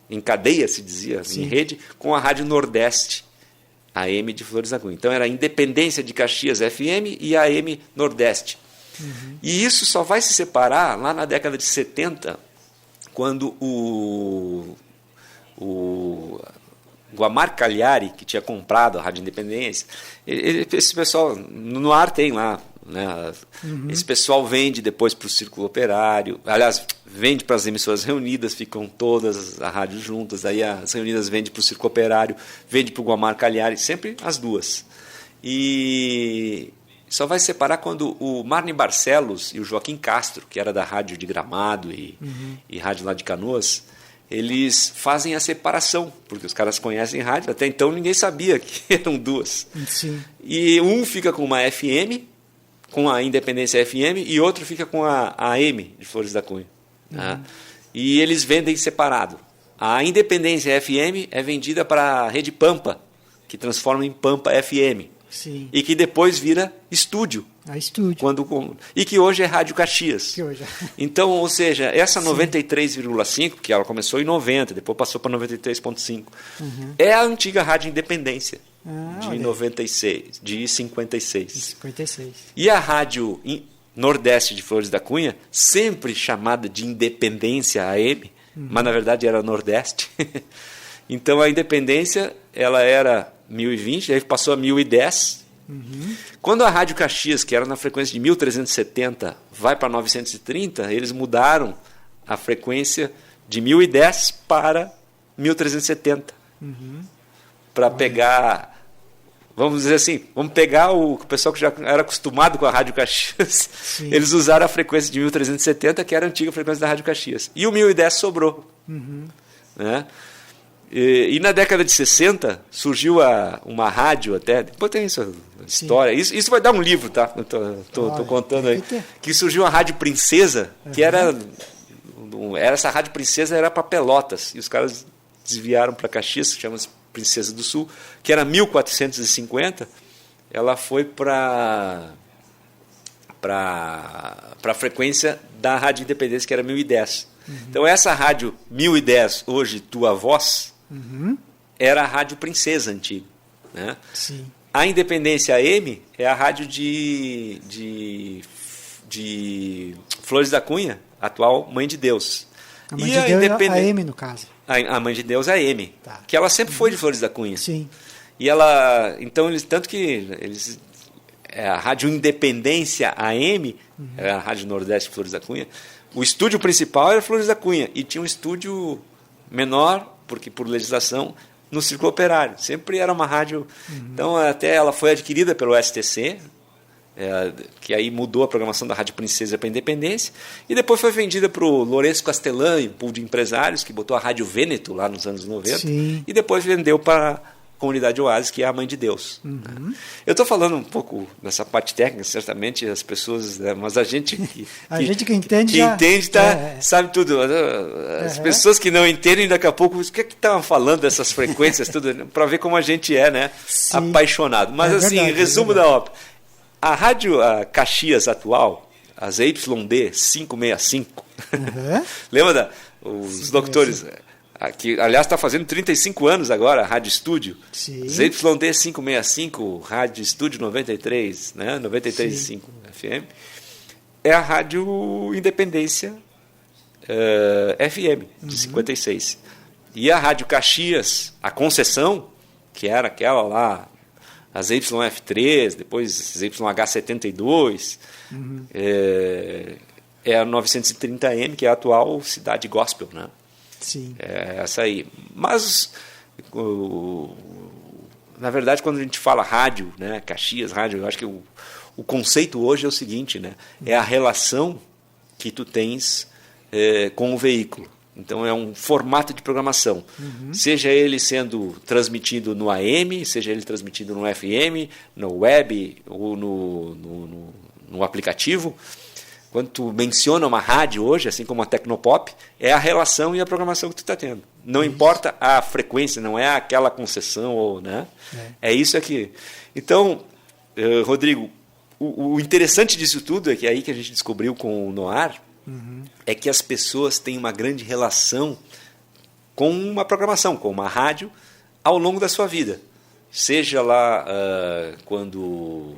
em cadeia, se dizia, em rede, com a Rádio Nordeste, AM de Flores da Cunha. Então, era a Independência de Caxias FM e a AM Nordeste. E isso só vai se separar lá na década de 70, quando o Guamar Cagliari, que tinha comprado a Rádio Independência, esse pessoal, no ar tem lá, né? Esse pessoal vende depois para o Círculo Operário, aliás, vende para as emissoras reunidas, ficam todas as rádios juntas, aí as reunidas vende para o Círculo Operário, vende para o Guamar Cagliari, sempre as duas. E só vai separar quando o Marne Barcelos e o Joaquim Castro, que era da Rádio de Gramado e Rádio lá de Canoas, eles fazem a separação, porque os caras conhecem rádio, até então ninguém sabia que eram duas. E um fica com uma FM, com a Independência FM, e outro fica com a AM de Flores da Cunha. Tá? E eles vendem separado. A Independência FM é vendida para a Rede Pampa, que transforma em Pampa FM. E que depois vira estúdio. E que hoje é Rádio Caxias. Então, ou seja, essa 93,5, que ela começou em 90, depois passou para 93,5, é a antiga Rádio Independência, de 96, de 56. E a Rádio Nordeste de Flores da Cunha, sempre chamada de Independência AM, mas na verdade era Nordeste. Então a Independência, ela era 1020, aí passou a 1010. Quando a Rádio Caxias, que era na frequência de 1370, vai para 930, eles mudaram a frequência de 1010 para 1370. Para pegar, vamos dizer assim, vamos pegar o pessoal que já era acostumado com a Rádio Caxias, eles usaram a frequência de 1370, que era a antiga frequência da Rádio Caxias. E o 1010 sobrou. Né? E na década de 60 surgiu uma rádio até, depois tem essa história, isso vai dar um livro, tá? Estou contando aí, que surgiu a Rádio Princesa, que era essa Rádio Princesa era para Pelotas, e os caras desviaram para Caxias, que chama-se Princesa do Sul, que era 1450, ela foi para a frequência da Rádio Independência, que era 1010. Então essa Rádio 1010, hoje Tua Voz, era a Rádio Princesa antiga. Né? A Independência AM é a rádio de Flores da Cunha, atual Mãe de Deus. A Mãe de Deus é a AM, no caso. A Mãe de Deus é a AM, que ela sempre foi de Flores da Cunha. E ela, então, tanto que eles, a Rádio Independência AM, é a Rádio Nordeste de Flores da Cunha, o estúdio principal era Flores da Cunha, e tinha um estúdio menor, porque por legislação, no Círculo Operário. Sempre era uma rádio. Então, até ela foi adquirida pelo STC, que aí mudou a programação da Rádio Princesa para a Independência, e depois foi vendida para o Lourenço Castelã, um pool de empresários, que botou a Rádio Vêneto lá nos anos 90, e depois vendeu para Comunidade Oásis, que é a Mãe de Deus. Eu estou falando um pouco nessa parte técnica, certamente as pessoas, né, mas a gente que entende, sabe tudo. As pessoas que não entendem, daqui a pouco, o que estavam falando dessas frequências, tudo, para ver como a gente é, né, apaixonado. Mas assim, verdade, resumo da ópera. A Rádio Caxias atual, as YD 565, lembra os locutores? que aliás está fazendo 35 anos agora, a Rádio Estúdio. Sim. ZYD 565, Rádio Estúdio 93, né? 93.5 FM. É a Rádio Independência FM, de 56. E a Rádio Caxias, a Concessão, que era aquela lá, a ZYF3, depois ZYH72, é a 930M, que é a atual Cidade Gospel, né? Sim. É essa aí. Mas, na verdade, quando a gente fala rádio, né, Caxias, rádio, eu acho que o conceito hoje é o seguinte, né? É a relação que tu tens com o veículo. Então, é um formato de programação. Seja ele sendo transmitido no AM, seja ele transmitido no FM, no web ou no aplicativo. Quando tu menciona uma rádio hoje, assim como a Tecnopop, é a relação e a programação que tu está tendo. Não importa a frequência, não é aquela concessão, ou, né? É isso aqui. Então, Rodrigo, o interessante disso tudo é que aí que a gente descobriu com o Noar, é que as pessoas têm uma grande relação com uma programação, com uma rádio, ao longo da sua vida. Seja lá quando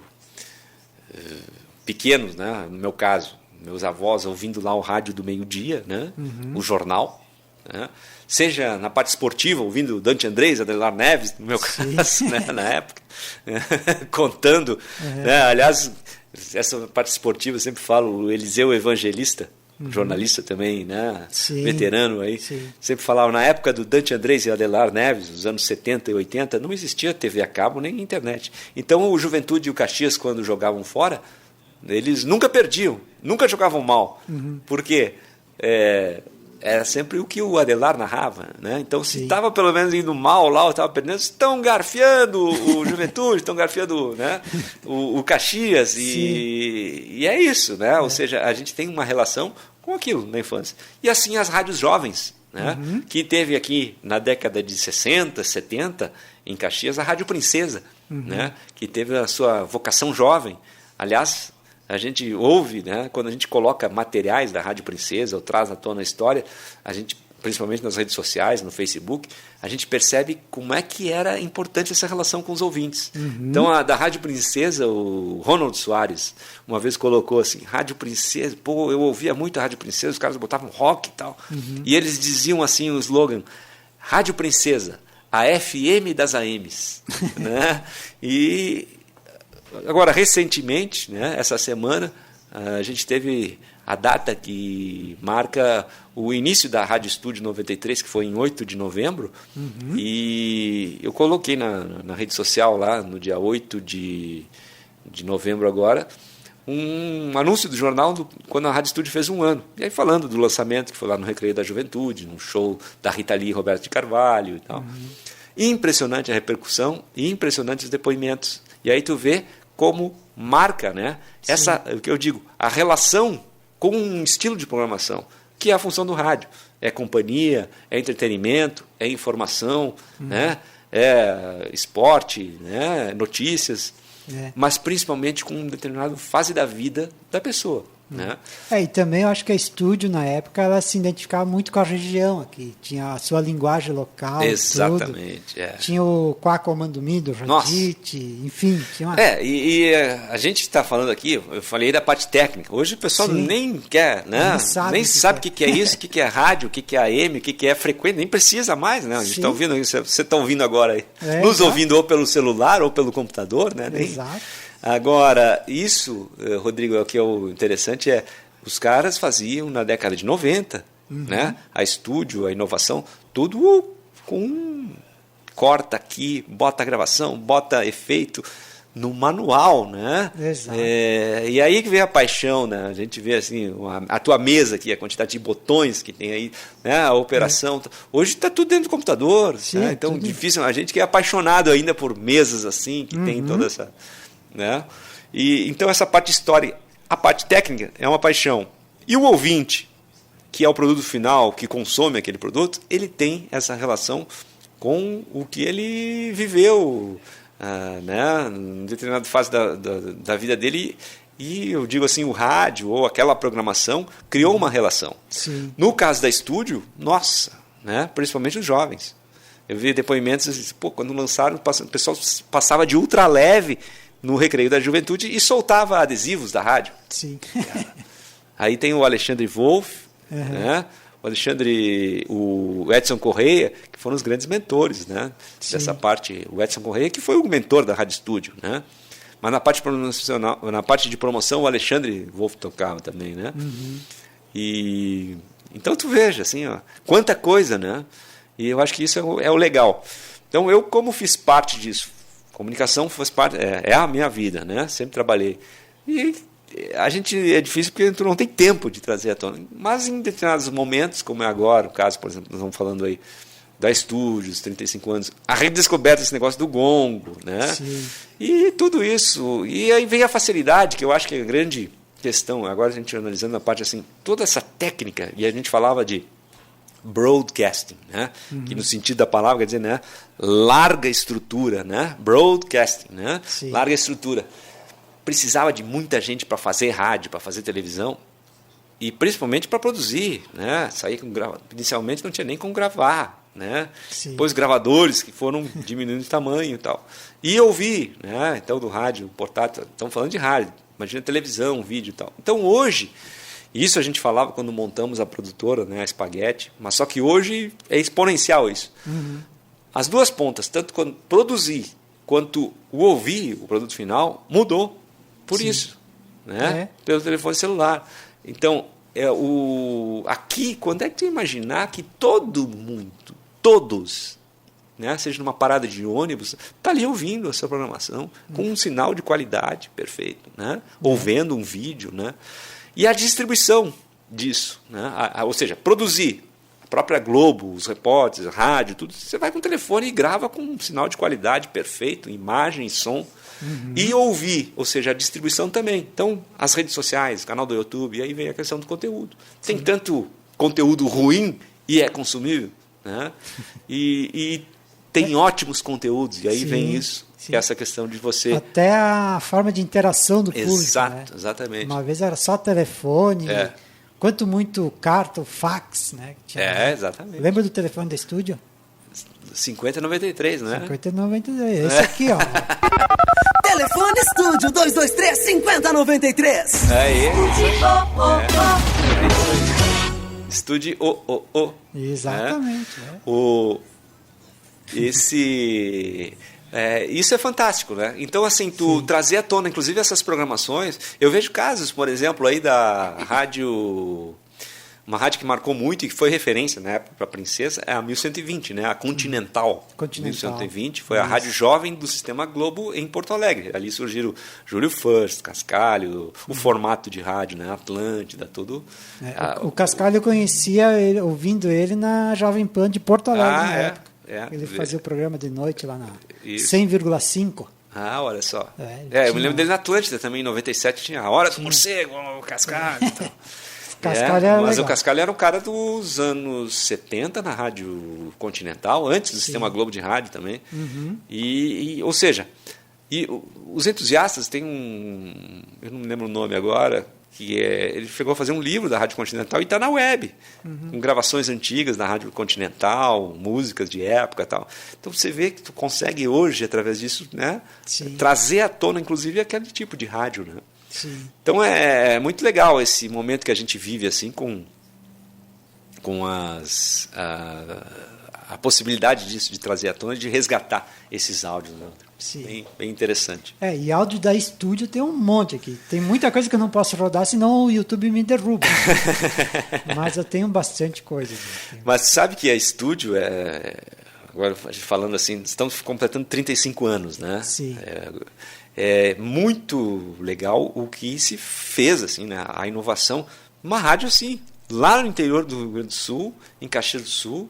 pequenos, né? No meu caso, meus avós ouvindo lá o rádio do meio-dia, né? O jornal, né? Seja na parte esportiva, ouvindo Dante Andrés, Adelar Neves, no meu caso, né? Na época, contando. Né? Aliás, essa parte esportiva eu sempre falo, o Eliseu Evangelista, jornalista também, né? Veterano aí, sempre falava, na época do Dante Andrés e Adelar Neves, nos anos 70 e 80, não existia TV a cabo nem internet. Então o Juventude e o Caxias, quando jogavam fora, eles nunca perdiam, nunca jogavam mal. Por quê? Era sempre o que o Adelar narrava, né? Então, se estava pelo menos indo mal lá, ou estava perdendo, estão garfiando o Juventude, estão garfiando, né? o Caxias, e é isso, né? Ou seja, a gente tem uma relação com aquilo na infância. E assim as rádios jovens, né? Que teve aqui na década de 60, 70, em Caxias, a Rádio Princesa, né? Que teve a sua vocação jovem. Aliás, a gente ouve, né, quando a gente coloca materiais da Rádio Princesa ou traz à tona a história, a gente, principalmente nas redes sociais, no Facebook, a gente percebe como é que era importante essa relação com os ouvintes. Então, da Rádio Princesa, o Ronald Soares uma vez colocou assim, Rádio Princesa, pô, eu ouvia muito a Rádio Princesa, os caras botavam rock e tal, e eles diziam assim o slogan, Rádio Princesa, a FM das AMs. Né? E agora, recentemente, né, essa semana, a gente teve a data que marca o início da Rádio Estúdio 93, que foi em 8 de novembro, e eu coloquei na rede social lá, no dia 8 de novembro agora, um anúncio do jornal quando a Rádio Estúdio fez 1 ano. E aí falando do lançamento, que foi lá no Recreio da Juventude, no show da Rita Lee e Roberto de Carvalho e tal. Impressionante a repercussão e impressionantes os depoimentos. E aí tu vê como marca, né? O que eu digo, a relação com um estilo de programação, que é a função do rádio. É companhia, é entretenimento, é informação, né? É esporte, né? Notícias, mas principalmente com uma determinada fase da vida da pessoa. Né? E também eu acho que a Estúdio, na época, ela se identificava muito com a região aqui. Tinha a sua linguagem local. Exatamente. Tinha o Quaco Amandumi, do Radite, enfim. Tinha uma... E a gente está falando aqui, eu falei da parte técnica. Hoje o pessoal nem quer, né? Nem sabe o que é isso, o que é rádio, o que é AM, o que é frequência, nem precisa mais, né? A gente está ouvindo, você está ouvindo agora aí. Nos ouvindo ou pelo celular ou pelo computador, né? Exato. Agora, isso, Rodrigo, é o que é o interessante, os caras faziam na década de 90, né? A Estúdio, a inovação, tudo com corta aqui, bota a gravação, bota efeito no manual, né? Exato. E aí que vem a paixão, né? A gente vê assim, a tua mesa aqui, a quantidade de botões que tem aí, né? A operação. Hoje está tudo dentro do computador, né? Então difícil, a gente que é apaixonado ainda por mesas assim, que tem toda essa... Né? E então essa parte histórica, a parte técnica é uma paixão. E o ouvinte, que é o produto final, que consome aquele produto, ele tem essa relação com o que ele viveu, né? Em determinada fase da vida dele. E eu digo assim, o rádio ou aquela programação criou uma relação. Sim. No caso da Estúdio, nossa, né? Principalmente os jovens. Eu vi depoimentos, quando lançaram, o pessoal passava de ultra leve no Recreio da Juventude e soltava adesivos da rádio. Sim. Aí tem o Alexandre Wolff, né? O Edson Correia, que foram os grandes mentores, né? Dessa parte. O Edson Correia, que foi o mentor da Rádio Estúdio, né? Mas na parte promocional, na parte de promoção, o Alexandre Wolff tocava também, né? E então tu veja, assim, ó, quanta coisa, né? E eu acho que isso é o legal. Então eu, como fiz parte disso, comunicação faz parte, é a minha vida, né? Sempre trabalhei. E a gente é difícil porque tu não tem tempo de trazer à tona. Mas em determinados momentos, como é agora, o caso, por exemplo, nós estamos falando aí da Estúdios, 35 anos, a redescoberta desse negócio do gongo, né? Sim. E tudo isso. E aí vem a facilidade, que eu acho que é a grande questão. Agora a gente analisando a parte assim, toda essa técnica, e a gente falava de broadcasting, né? Que no sentido da palavra quer dizer, né? Larga estrutura, né? Broadcasting, né? Sim. Larga estrutura. Precisava de muita gente para fazer rádio, para fazer televisão e principalmente para produzir, né? Sair com inicialmente não tinha nem como gravar, né? Sim. Depois gravadores que foram diminuindo de tamanho e tal. E ouvir, né? Então do rádio portátil, estamos falando de rádio, imagina televisão, vídeo e tal. Então hoje, isso a gente falava quando montamos a produtora, né, a Spaghetti, mas só que hoje é exponencial isso. As duas pontas, tanto quando produzir quanto o ouvir, o produto final, mudou por isso, né? Pelo telefone celular. Então, aqui, quando é que tu imaginar que todo mundo, todos, né, seja numa parada de ônibus, está ali ouvindo a sua programação, com um sinal de qualidade perfeito, né? Ou vendo um vídeo, né? E a distribuição disso, né? Ou seja, produzir. A própria Globo, os repórteres, a rádio, tudo, você vai com o telefone e grava com um sinal de qualidade perfeito, imagem, som. E ouvir, ou seja, a distribuição também. Então, as redes sociais, canal do YouTube, e aí vem a questão do conteúdo. Tem tanto conteúdo ruim e é consumível, né? E tem ótimos conteúdos, e aí vem isso. Que é essa questão de você... Até a forma de interação do público. Exato, né? Exatamente. Uma vez era só telefone, quanto muito carta ou fax, né? Exatamente. Lembra do telefone da Estúdio? 5093, né? 5093, esse aqui, ó. Telefone Estúdio 223-5093. Estúdio Exatamente. Isso é fantástico, né? Então, assim, tu trazer à tona, inclusive, essas programações. Eu vejo casos, por exemplo, aí da rádio... Uma rádio que marcou muito e que foi referência na época para a Princesa é a 1120, né? A Continental. 1120 foi a rádio jovem do Sistema Globo em Porto Alegre. Ali surgiram Júlio First, Cascalho, o formato de rádio, né? Atlântida, tudo. O Cascalho eu conhecia ouvindo ele na Jovem Pan de Porto Alegre na época. Ele fazia o programa de noite lá na 100,5. Olha só. Eu me lembro dele na Atlântida também, em 97 tinha a Hora do Morcego, o Cascalho e tal. Mas o Cascalho era o cara dos anos 70 na Rádio Continental, antes do Sistema Globo de Rádio também. Ou seja, os entusiastas têm eu não me lembro o nome agora, ele chegou a fazer um livro da Rádio Continental e está na web, com gravações antigas da Rádio Continental, músicas de época e tal. Então você vê que tu consegue hoje, através disso, né, trazer à tona, inclusive, aquele tipo de rádio, né? Sim. Então é muito legal esse momento que a gente vive assim com a possibilidade disso, de trazer à tona e de resgatar esses áudios, né? Bem interessante. E áudio da Estúdio tem um monte aqui. Tem muita coisa que eu não posso rodar, senão o YouTube me derruba. Mas eu tenho bastante coisa. Mas sabe que a Estúdio agora falando assim, estamos completando 35 anos, né? Sim. É muito legal o que se fez, assim, né? A inovação. Uma rádio assim, lá no interior do Rio Grande do Sul, em Caxias do Sul,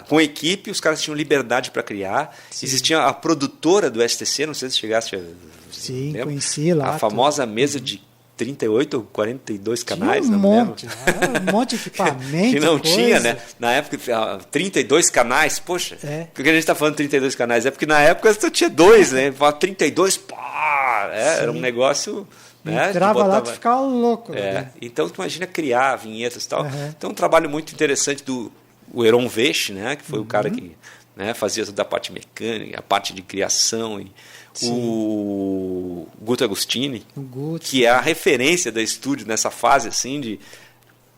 com equipe, os caras tinham liberdade para criar. Existia a produtora do STC, não sei se chegaste a... Sim, conheci lá. A famosa mesa de 38 ou 42 canais, um monte de equipamento. Que não tinha, né? Na época, 32 canais, poxa. Por que a gente está falando 32 canais? É porque na época só tinha 2, né? 32, era um negócio... Entrava lá e ficava louco. Então, tu imagina criar vinhetas e tal. Então, um trabalho muito interessante o Heron Veche, né, que foi o cara que, né, fazia toda a parte mecânica, a parte de criação, e o Guto Agostini, que é a referência da estúdio nessa fase assim de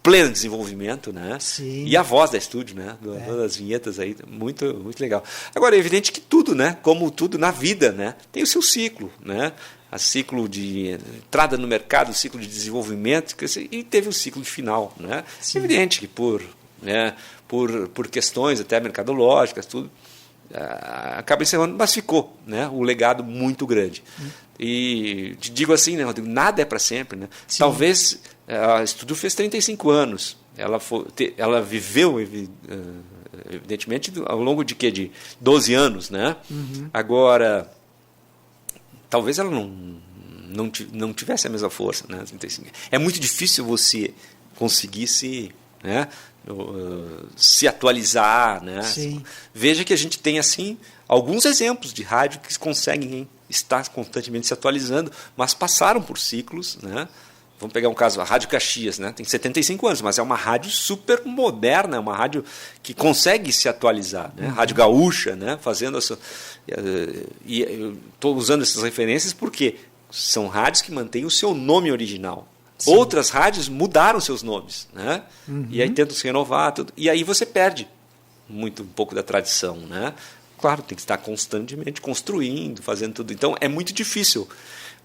pleno desenvolvimento, né? Sim. E a voz da estúdio, né? Das vinhetas aí, muito, muito legal. Agora, é evidente que tudo, né? Como tudo na vida, né? Tem o seu ciclo, né? A ciclo de entrada no mercado, o ciclo de desenvolvimento, e teve o ciclo de final, né? É evidente que por questões até mercadológicas, tudo, acaba encerrando, mas ficou, né? O legado muito grande. E te digo assim, né, Rodrigo, nada é para sempre, né? Talvez a estúdio fez 35 anos, ela viveu evidentemente ao longo de 12 anos, né? Agora talvez ela não tivesse a mesma força, né? É muito difícil você conseguir se atualizar, né? Sim. Veja que a gente tem assim alguns exemplos de rádio que conseguem estar constantemente se atualizando, mas passaram por ciclos, né? Vamos pegar um caso, a Rádio Caxias, né? Tem 75 anos, mas é uma rádio super moderna, é uma rádio que consegue se atualizar, né? Rádio Gaúcha, né? Fazendo essa, e eu estou usando essas referências porque são rádios que mantêm o seu nome original. Sim. Outras rádios mudaram seus nomes, né? E aí tentam se renovar, tudo, e aí você perde um pouco da tradição, né? Claro, tem que estar constantemente construindo, fazendo tudo. Então, é muito difícil.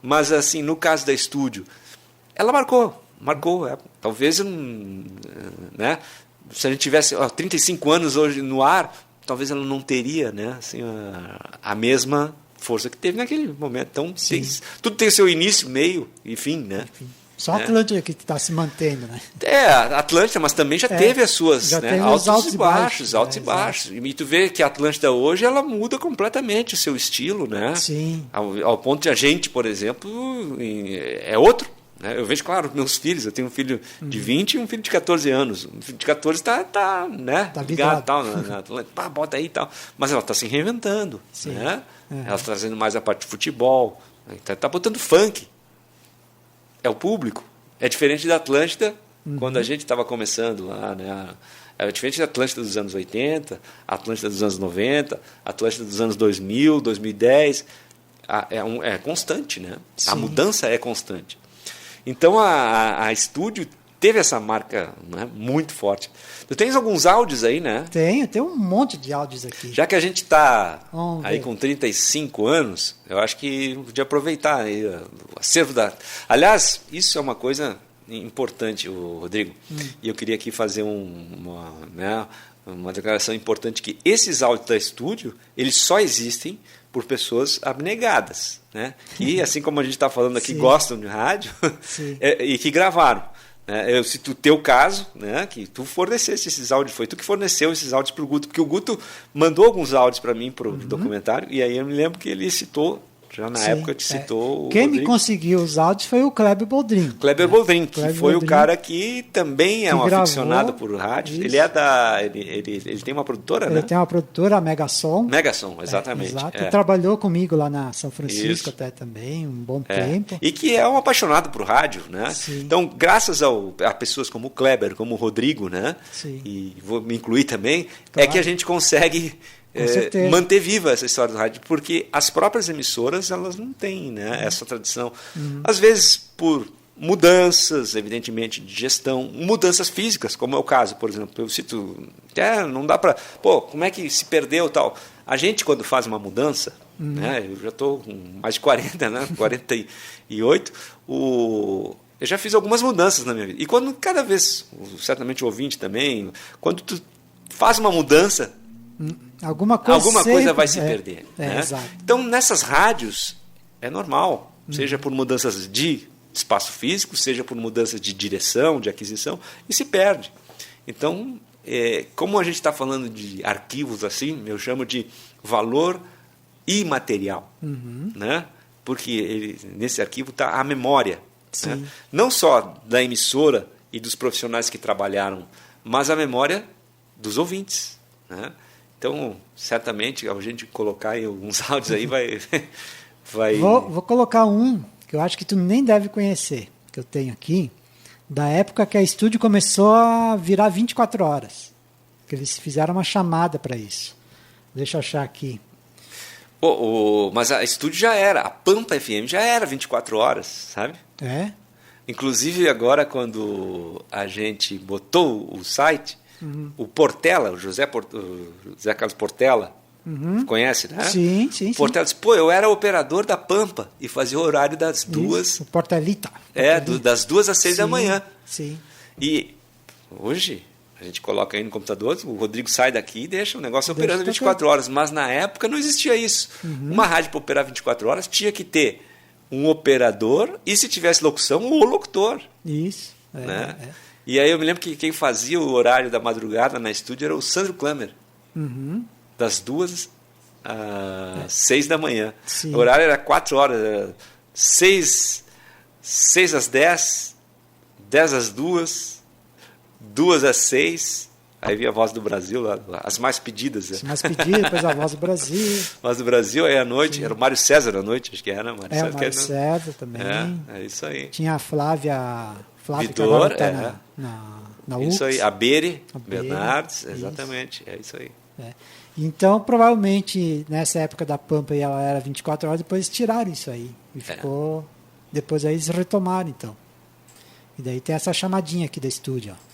Mas, assim, no caso da estúdio, ela marcou. Talvez, né? Se a gente tivesse 35 anos hoje no ar, talvez ela não teria, né? Assim, a mesma força que teve naquele momento. Então, tudo tem seu início, meio e fim, né? Enfim. Só a Atlântida que está se mantendo, né? A Atlântida, mas também já teve as suas, né, altos e baixos. E tu vê que a Atlântida hoje ela muda completamente o seu estilo, né? Sim. Ao ponto de a gente, por exemplo, é outro. Né? Eu vejo, claro, meus filhos, eu tenho um filho de 20 e um filho de 14 anos. Um filho de 14 está né, ligado tal, na Atlântida, bota aí e tal. Mas ela está se reinventando. Né? Ela está trazendo mais a parte de futebol, está botando funk. É o público. É diferente da Atlântida, quando a gente estava começando lá, né? É diferente da Atlântida dos anos 80, a Atlântida dos anos 90, a Atlântida dos anos 2000, 2010. É constante, né? Sim. A mudança é constante. Então, a estúdio teve essa marca, né, muito forte. Tu tens alguns áudios aí, né? Tenho um monte de áudios aqui. Já que a gente está aí com 35 anos, eu acho que podia aproveitar aí o acervo da... Aliás, isso é uma coisa importante, Rodrigo, e eu queria aqui fazer uma declaração importante, que esses áudios da estúdio, eles só existem por pessoas abnegadas, né? Que, assim como a gente está falando aqui, gostam de rádio e que gravaram. Eu cito o teu caso, né, que tu fornecesse esses áudios, foi tu que forneceu esses áudios para o Guto, porque o Guto mandou alguns áudios para mim para o documentário, e aí eu me lembro que ele citou, já na época te citou. Quem me conseguiu os áudios foi o Kleber Boldrin. Kleber Boldrin, que foi o cara que também é um aficionado por rádio. Isso. Ele é ele tem uma produtora, né? Ele tem uma produtora, a Megasom. Megasom, exatamente. Exato. Trabalhou comigo lá na São Francisco até também, um bom tempo. E que é um apaixonado por rádio, né? Sim. Então, graças a pessoas como o Kleber, como o Rodrigo, né? Sim. E vou me incluir também, é que a gente consegue... manter viva essa história do rádio, porque as próprias emissoras elas não têm, né, essa tradição. Às vezes por mudanças, evidentemente, de gestão, mudanças físicas, como é o caso, por exemplo, eu cito, não dá para, como é que se perdeu tal. A gente, quando faz uma mudança, né, eu já estou com mais de 40, né, 48, eu já fiz algumas mudanças na minha vida. E quando cada vez, certamente o ouvinte também, quando tu faz uma mudança, alguma coisa vai se perder. Né? Então, nessas rádios, é normal, seja por mudanças de espaço físico, seja por mudanças de direção, de aquisição, e se perde. Então, como a gente está falando de arquivos assim, eu chamo de valor imaterial. Né? Porque nesse arquivo está a memória. Né? Não só da emissora e dos profissionais que trabalharam, mas a memória dos ouvintes. Né? Então, certamente, a gente colocar aí alguns áudios aí vai... Vou colocar um que eu acho que tu nem deve conhecer, que eu tenho aqui, da época que a estúdio começou a virar 24 horas. que eles fizeram uma chamada para isso. Deixa eu achar aqui. Mas a estúdio já era, a Pampa FM já era 24 horas, sabe? É? Inclusive agora quando a gente botou o site, o Portela, o José Carlos Portela, conhece, né? Sim. Portela disse, eu era operador da Pampa e fazia o horário das 2... O Portelita. Das 2 às 6 da manhã. Sim. E hoje a gente coloca aí no computador, o Rodrigo sai daqui e deixa o negócio operando 24 horas. Mas na época não existia isso. Uma rádio para operar 24 horas tinha que ter um operador e, se tivesse locução, o locutor. Isso. Né? E aí eu me lembro que quem fazia o horário da madrugada na estúdio era o Sandro Klammer. Das 2 às 6 da manhã. Sim. O horário era 4 horas. 6 às 10, 10 às 2, 2 às 6. Aí vinha a Voz do Brasil, as mais pedidas. As mais pedidas, depois a Voz do Brasil. Voz do Brasil, aí à noite, era o Mário César à noite, acho que era. O Mário César também. É isso aí. Tinha a Flávia Vidor, que agora está na UX. Isso aí, a Bere Bernardes, exatamente, é isso aí. Então, provavelmente, nessa época da Pampa, ela era 24 horas, depois tiraram isso aí. E ficou... Depois aí eles retomaram, então. E daí tem essa chamadinha aqui da estúdio, ó.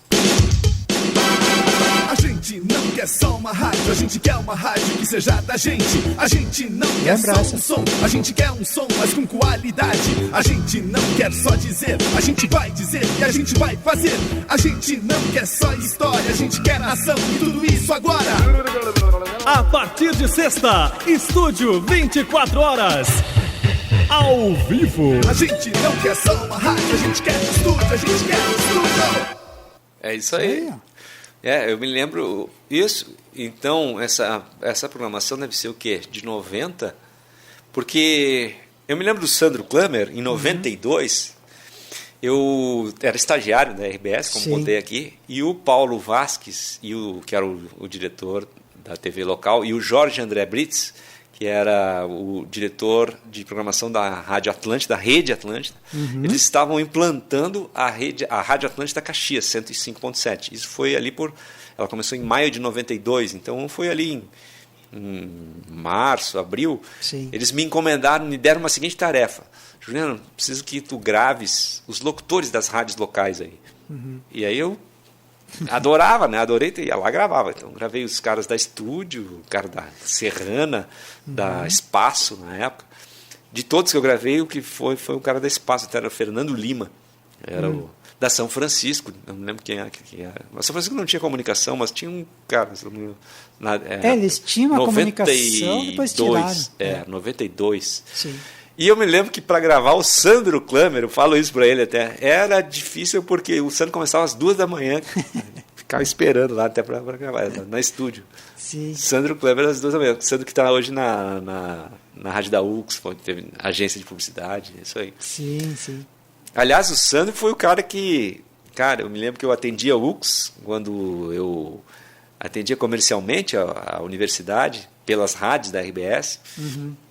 A gente não quer só uma rádio, a gente quer uma rádio que seja da gente. A gente não quer só um som, a gente quer um som, mas com qualidade. A gente não quer só dizer, a gente vai dizer e a gente vai fazer. A gente não quer só história, a gente quer ação e tudo isso agora. A partir de sexta, Estúdio 24 horas. Ao vivo. A gente não quer só uma rádio, a gente quer estúdio, a gente quer estúdio. É isso aí. Eu me lembro isso. Então, essa programação deve ser o quê? De 90? Porque eu me lembro do Sandro Klammer, em 92, eu era estagiário da RBS, como contei aqui, e o Paulo Vasques, que era o diretor da TV local, e o Jorge André Brits, que era o diretor de programação da Rádio Atlântida, da Rede Atlântida, eles estavam implantando a Rádio Atlântida Caxias, 105.7. Isso foi ali ela começou em maio de 92, então foi ali em março, abril. Sim. Eles me encomendaram, me deram uma seguinte tarefa. Juliano, preciso que tu graves os locutores das rádios locais aí. E aí eu adorava, né? Adorei, ia lá e gravava. Então, gravei os caras da estúdio, o cara da Serrana, da Espaço, na época. De todos que eu gravei, o que foi o cara da Espaço, até era o Fernando Lima. Era o da São Francisco, eu não lembro quem era. Mas São Francisco não tinha comunicação, mas tinha um cara... eles tinham a comunicação, depois tiraram. 92. Sim. E eu me lembro que para gravar o Sandro Klammer, eu falo isso para ele até, era difícil porque o Sandro começava às 2 da manhã, ficava esperando lá até para gravar, na estúdio. Sim. Sandro Klammer às 2 da manhã. Sandro que está hoje na Rádio da UX, teve agência de publicidade, isso aí. Sim. Aliás, o Sandro foi o cara que... Cara, eu me lembro que eu atendia a UX, quando eu atendia comercialmente a universidade, pelas rádios da RBS.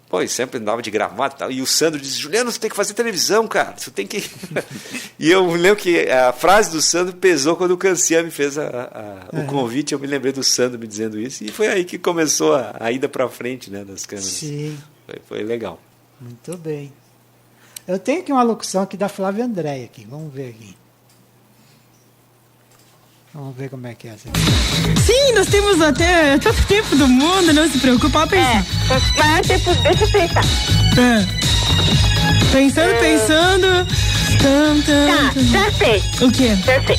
Pô, sempre andava de gravata e tal. E o Sandro disse, Juliano, você tem que fazer televisão, cara. Você tem que... E eu me lembro que a frase do Sandro pesou quando o Cancian me fez o convite. Eu me lembrei do Sandro me dizendo isso. E foi aí que começou a ida para frente, né, das câmeras. Sim. Foi legal. Muito bem. Eu tenho aqui uma locução aqui da Flávia Andréia aqui. Vamos ver aqui. Vamos ver como é que é essa aqui. Sim, nós temos até todo tempo do mundo, não se preocupa, pensa. Mas tipo, deixa eu pensar. Pensando. Tá, já sei. O quê? Já sei.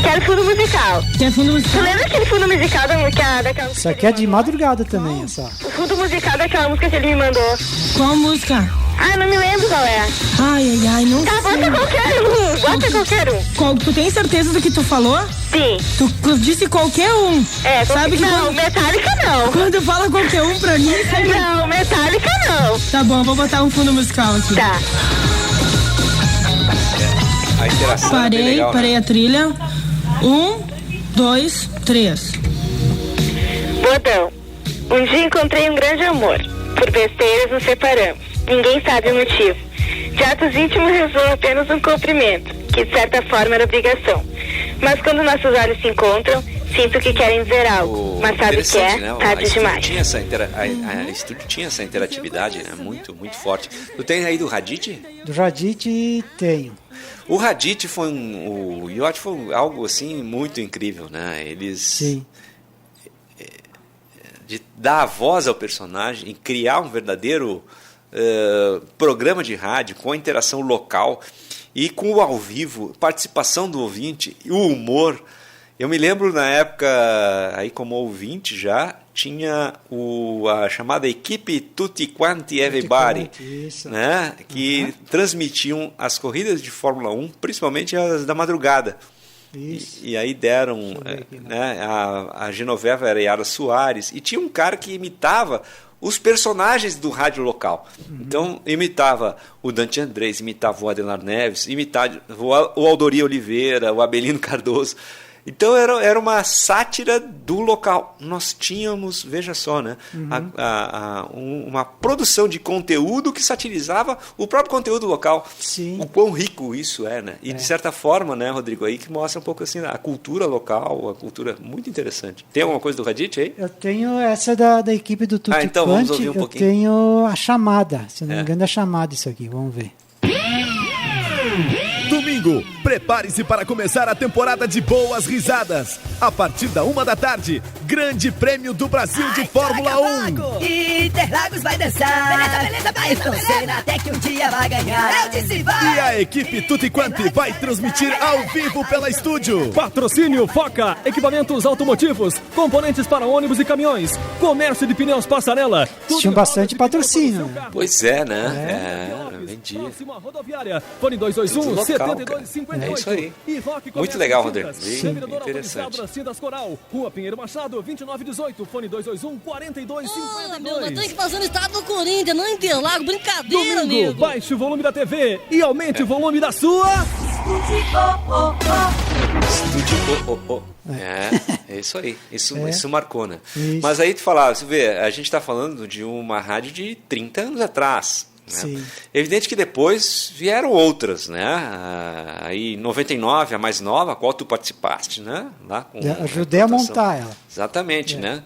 Quero fundo musical. Quer fundo musical? Tu lembra aquele fundo musical daquela Isso aqui é de madrugada também, é só. O fundo musical daquela música que ele me mandou. Qual música? Não me lembro qual é. Ai, não sei. Bota qualquer um. Tu tem certeza do que tu falou? Sim. Tu disse qualquer um. Sabe que não, Metallica não. Quando fala qualquer um pra mim... Não, Metallica não. Tá bom, vou botar um fundo musical aqui. Tá. A interação é bem legal, parei a trilha. 1, 2, 3. Bordão. Um dia encontrei um grande amor. Por besteiras nos separamos. Ninguém sabe o motivo. De atos íntimos ressoa apenas um cumprimento, que de certa forma era obrigação. Mas quando nossos olhos se encontram, Sinto que querem dizer algo, mas sabe que é, né? tarde demais. A estúdio tinha essa interatividade, né? Muito, muito forte. Tu tem aí do Raditz? Do Raditz tenho. O Raditz foi o Yacht foi algo assim muito incrível, né? Eles... Sim. De dar a voz ao personagem e criar um verdadeiro programa de rádio com a interação local e com o ao vivo, participação do ouvinte e o humor. Eu me lembro na época, aí como ouvinte já, tinha a chamada equipe Tutti Quanti Everybody, né? Que transmitiam as corridas de Fórmula 1, principalmente as da madrugada. E aí deram, né, a Genoveva era Yara Soares, e tinha um cara que imitava os personagens do rádio local. Então, imitava o Dante Andrés, imitava o Adelar Neves, imitava o Aldori Oliveira, o Abelino Cardoso. Então era uma sátira do local. Nós tínhamos, veja só, né, uma produção de conteúdo que satirizava o próprio conteúdo local. Sim. O quão rico isso é, né? E de certa forma, né, Rodrigo, aí que mostra um pouco assim a cultura local, a cultura muito interessante. Tem alguma coisa do Raditz aí? Eu tenho essa da equipe do Tutti então Quanti. vamos ouvir um pouquinho. Eu tenho a chamada, se não me engano, a chamada isso aqui, vamos ver. Domingo, prepare-se para começar a temporada de boas risadas. A partir da 1 da tarde, Grande Prêmio do Brasil de Fórmula 1. Interlagos vai dançar. Beleza, Ayrton Senna até que um dia vai ganhar. Eu disse vai. E a equipe Tutti Quanti vai transmitir ao vivo pela estúdio. Patrocínio Foca, equipamentos automotivos, componentes para ônibus e caminhões, comércio de pneus Passarela. Tinha bastante patrocínio. Pois é, né? Vendi. Rodoviária, fone 221 7258. É isso aí. Muito legal, Rodrigo. Interessante. Coral, Rua Pinheiro Machado, 2918, fone 221 4252. Meu, nós temos que fazer no estado do Corinthians, não Interlago, brincadeira, Domingo, amigo. Baixe o volume da TV e aumente o volume da sua... Estúdio. É isso aí. Isso marcou, né? Isso. Mas aí tu falava, você vê, a gente está falando de uma rádio de 30 anos atrás. Né? Evidente que depois vieram outras, né? Aí em 99, a mais nova, a qual tu participaste, né? Lá com ajudei a montar ela. Exatamente, né?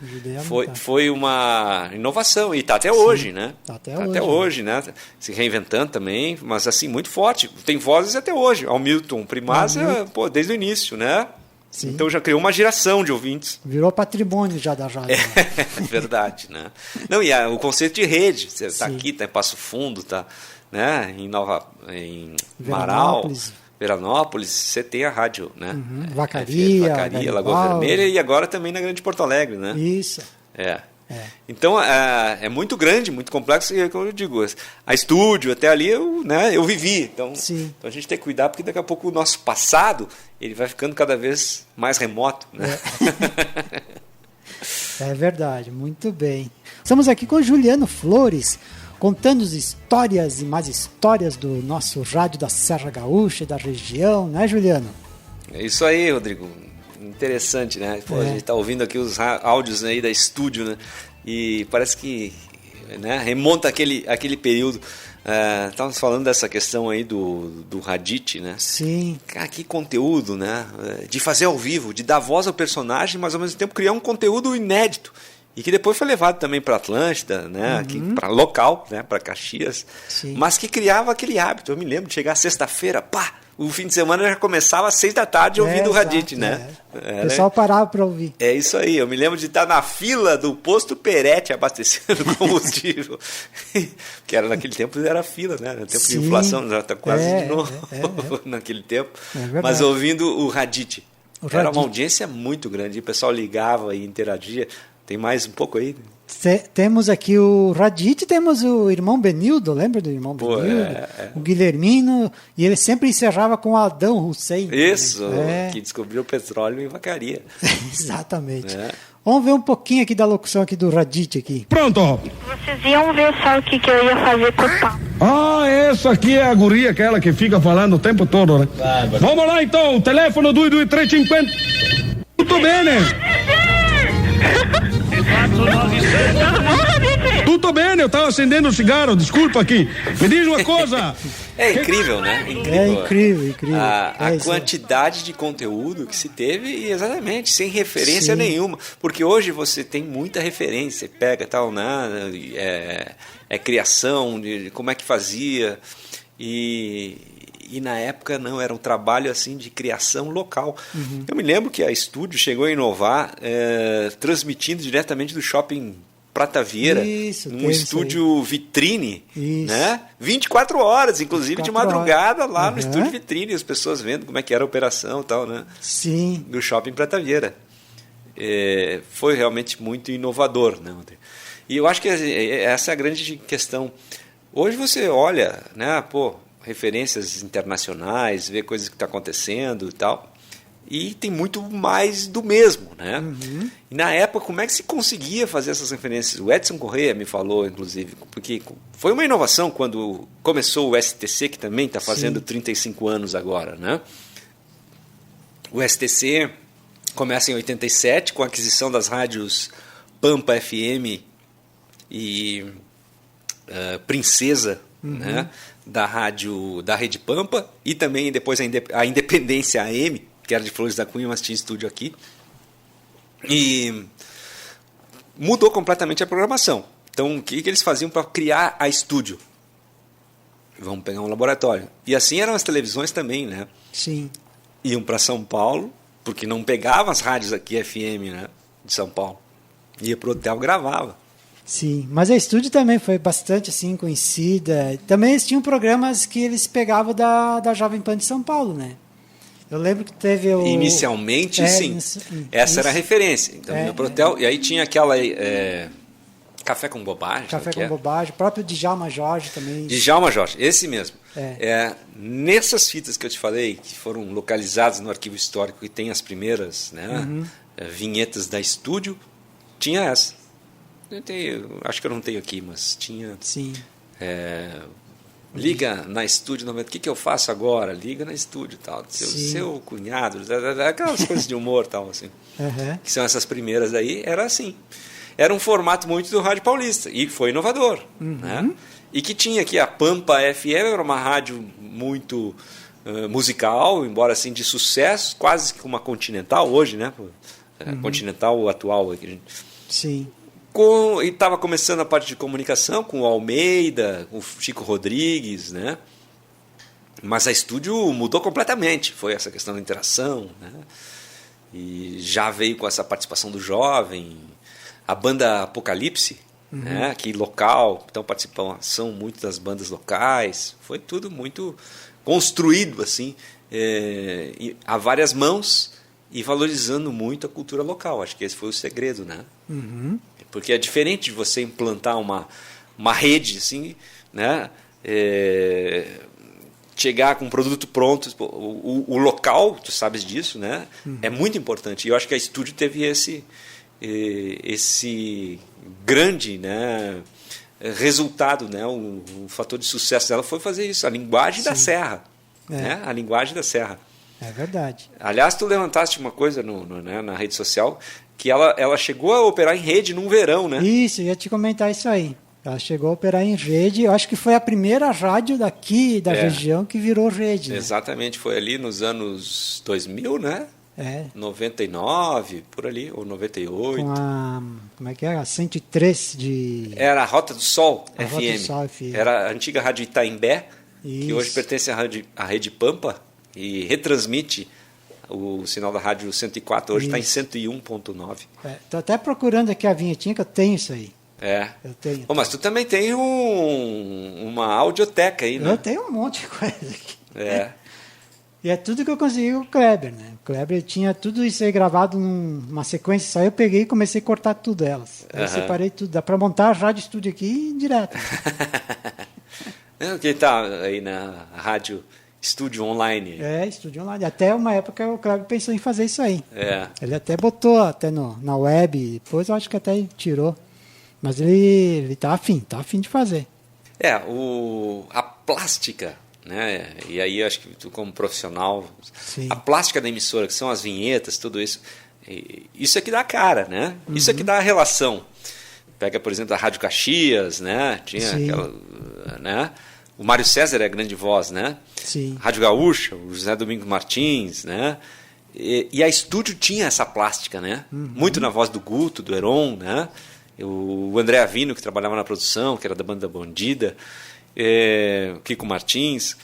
Foi uma inovação e está até hoje, né? Tá até hoje, né? Se reinventando também, mas assim, muito forte. Tem vozes até hoje. Hamilton Primazia, desde o início, né? Sim. Então já criou uma geração de ouvintes. Virou patrimônio já da rádio. É verdade, né? Não, e o conceito de rede, você está aqui, está em Passo Fundo, está, né, em Veranópolis, você tem a rádio, né? Vacaria, Lagoa Vermelha e agora também na Grande Porto Alegre, né? Isso. Então é muito grande, muito complexo, e como eu digo, a estúdio até ali eu vivi, então a gente tem que cuidar, porque daqui a pouco o nosso passado ele vai ficando cada vez mais remoto, né? É verdade, muito bem. Estamos aqui com o Juliano Flores, contando histórias e mais histórias do nosso rádio da Serra Gaúcha e da região, né, Juliano? É isso aí, Rodrigo. Interessante, né? A gente está ouvindo aqui os áudios aí da estúdio, né? E parece que, né, remonta aquele período. Estávamos falando dessa questão aí do Raditz, né? Sim. Cara, que conteúdo, né? De fazer ao vivo, de dar voz ao personagem, mas ao mesmo tempo criar um conteúdo inédito. E que depois foi levado também para Atlântida, né? Para local, né? Para Caxias. Sim. Mas que criava aquele hábito. Eu me lembro de chegar sexta-feira, o fim de semana já começava às 6 da tarde ouvindo o Raditz, né? O pessoal parava para ouvir. É isso aí. Eu me lembro de estar na fila do posto Peretti abastecendo combustível. Que era naquele tempo, era fila, né? No tempo de inflação, já está quase de novo naquele tempo. Mas ouvindo o Raditz. Era uma audiência muito grande. O pessoal ligava e interagia. Tem mais um pouco aí? Temos aqui o Raditz, temos o irmão Benildo, lembra do irmão Benildo? O Guilhermino, e ele sempre encerrava com o Adão Hussein. Isso, que descobriu o petróleo em Vacaria. Exatamente. Vamos ver um pouquinho aqui da locução aqui do Raditz aqui. Pronto! Vocês iam ver só o que eu ia fazer com o pau. Essa aqui é a guria, aquela que fica falando o tempo todo, né? Vamos lá então, o telefone 22350. Tudo bem, né? Tudo bem, eu estava acendendo um cigarro, desculpa aqui. Me diz uma coisa, É incrível, né? Incrível. A quantidade de conteúdo que se teve e exatamente, sem referência nenhuma. Porque hoje você tem muita referência, pega tal, né? Criação, de como é que fazia. E na época não, era um trabalho assim de criação local. Eu me lembro que a Estúdio chegou a inovar transmitindo diretamente do shopping Prata Vieira, num estúdio vitrine, né? 24 horas, inclusive de madrugada lá no estúdio vitrine, as pessoas vendo como é que era a operação e tal, né? Sim. Do shopping Prata Vieira. Foi realmente muito inovador, né? E eu acho que essa é a grande questão. Hoje você olha, né? Referências internacionais, vê coisas que estão acontecendo e tal. E tem muito mais do mesmo, né? E na época, como é que se conseguia fazer essas referências? O Edson Corrêa me falou, inclusive, porque foi uma inovação quando começou o STC, que também está fazendo 35 anos agora, né? O STC começa em 87, com a aquisição das rádios Pampa FM e Princesa, né? Da Rede Pampa, e também depois a Independência AM, que era de Flores da Cunha, mas tinha estúdio aqui. E mudou completamente a programação. Então, o que eles faziam para criar a estúdio? Vamos pegar um laboratório. E assim eram as televisões também, né? Sim. Iam para São Paulo, porque não pegavam as rádios aqui FM, né? De São Paulo. Ia para o hotel, gravava. Sim, mas a Estúdio também foi bastante assim conhecida. Também eles tinham programas que eles pegavam da Jovem Pan de São Paulo, né? Eu lembro que teve Inicialmente, sim. Essa era a referência. Então, ia pro hotel, e aí tinha aquela Café com Bobagem. Café com Bobagem. O próprio Djalma Jorge também. Djalma Jorge, esse mesmo. Nessas fitas que eu te falei, que foram localizadas no arquivo histórico, que tem as primeiras, né, vinhetas da Estúdio, tinha essa. Acho que eu não tenho aqui, mas tinha. Sim. Liga na Estúdio 90. O que eu faço agora? Liga na Estúdio e tal. Seu cunhado, aquelas coisas de humor tal, assim. Que são essas primeiras aí, era assim. Era um formato muito do Rádio Paulista. E foi inovador. Né? E que tinha aqui a Pampa FM, era uma rádio muito musical, embora assim de sucesso, quase que uma Continental hoje, né? Continental atual aqui. Sim. E estava começando a parte de comunicação com o Almeida, com o Chico Rodrigues, né? Mas a Estúdio mudou completamente, foi essa questão da interação, né? E já veio com essa participação do jovem, a banda Apocalipse, né? Aqui local, então participação muito das bandas locais, foi tudo muito construído assim, a várias mãos e valorizando muito a cultura local. Acho que esse foi o segredo, né? Porque é diferente de você implantar uma rede, assim, né? Chegar com um produto pronto. O local, tu sabes disso, né? É muito importante. E eu acho que a Estúdio teve esse grande, né, resultado, né? O fator de sucesso dela foi fazer isso, a linguagem da Serra. Né? A linguagem da Serra. É verdade. Aliás, tu levantaste uma coisa né, na rede social, que ela chegou a operar em rede num verão, né? Isso, eu ia te comentar isso aí. Ela chegou a operar em rede, eu acho que foi a primeira rádio daqui da região que virou rede. Né? Exatamente, foi ali nos anos 2000, né? 99, por ali, ou 98. Com a, como é que era? 103 de... Era a Rota do Sol, a FM. Rota do Sol FM. Era a antiga Rádio Itaimbé, isso, que hoje pertence à Rede Pampa, e retransmite o sinal da Rádio 104, hoje está em 101.9. Estou até procurando aqui a vinhetinha, que eu tenho isso aí. Eu tenho. Mas tu também tem uma audioteca aí, né? Eu tenho um monte de coisa aqui. E é tudo que eu consegui com o Kleber, né? O Kleber tinha tudo isso aí gravado numa sequência só, eu peguei e comecei a cortar tudo elas. Aí eu separei tudo, dá para montar a rádio estúdio aqui direto. Quem tá aí na rádio estúdio online? Estúdio online. Até uma época o Kleber pensou em fazer isso aí. Ele até botou até na web, depois eu acho que até tirou. Mas ele tá afim de fazer. A plástica, né? E aí acho que tu como profissional, sim, a plástica da emissora, que são as vinhetas, tudo isso, isso é que dá cara, né? Isso é que dá a relação. Pega, por exemplo, a Rádio Caxias, né? Tinha aquela, né? O Mário César é a grande voz, né? Sim. Rádio Gaúcha, o José Domingos Martins, né? E a estúdio tinha essa plástica, né? Muito na voz do Guto, do Heron, né? O André Avino, que trabalhava na produção, que era da banda Bandida, o Kiko Martins.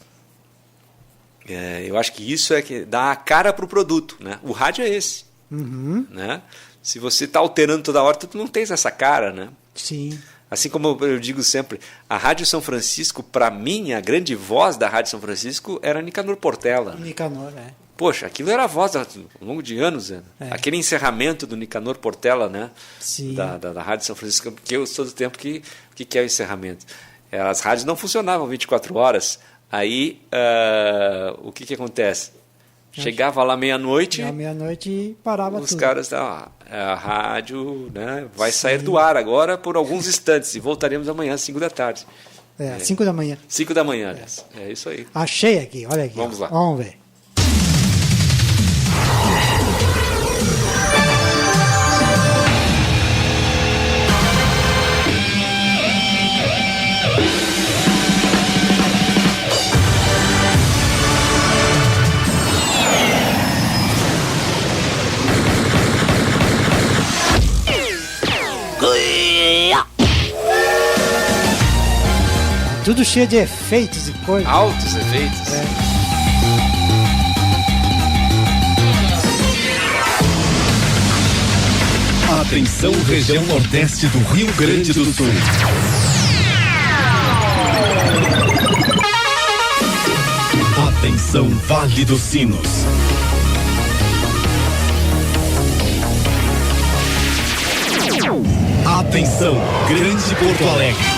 Eu acho que isso é que dá a cara para o produto, né? O rádio é esse, né? Se você está alterando toda hora, tu não tens essa cara, né? Sim. Assim como eu digo sempre, a Rádio São Francisco, para mim, a grande voz da Rádio São Francisco era Nicanor Portela. Nicanor, Poxa, aquilo era a voz ao longo de anos. Né? Aquele encerramento do Nicanor Portela, né? Sim. Da Rádio São Francisco, porque eu sou do tempo que é o encerramento. As rádios não funcionavam 24 horas. Aí, o que acontece? Chegava lá meia-noite. À meia-noite e parava os tudo. Os caras, a rádio, né, vai sair do ar agora por alguns instantes e voltaremos amanhã às 5 da tarde. 5 da manhã. 5 da manhã, aliás. É isso aí. Achei aqui, olha aqui. Vamos lá. Vamos ver. Tudo cheio de efeitos e coisas. Altos efeitos. Atenção, região nordeste do Rio Grande do Sul. Atenção, Vale dos Sinos. Atenção, Grande Porto Alegre.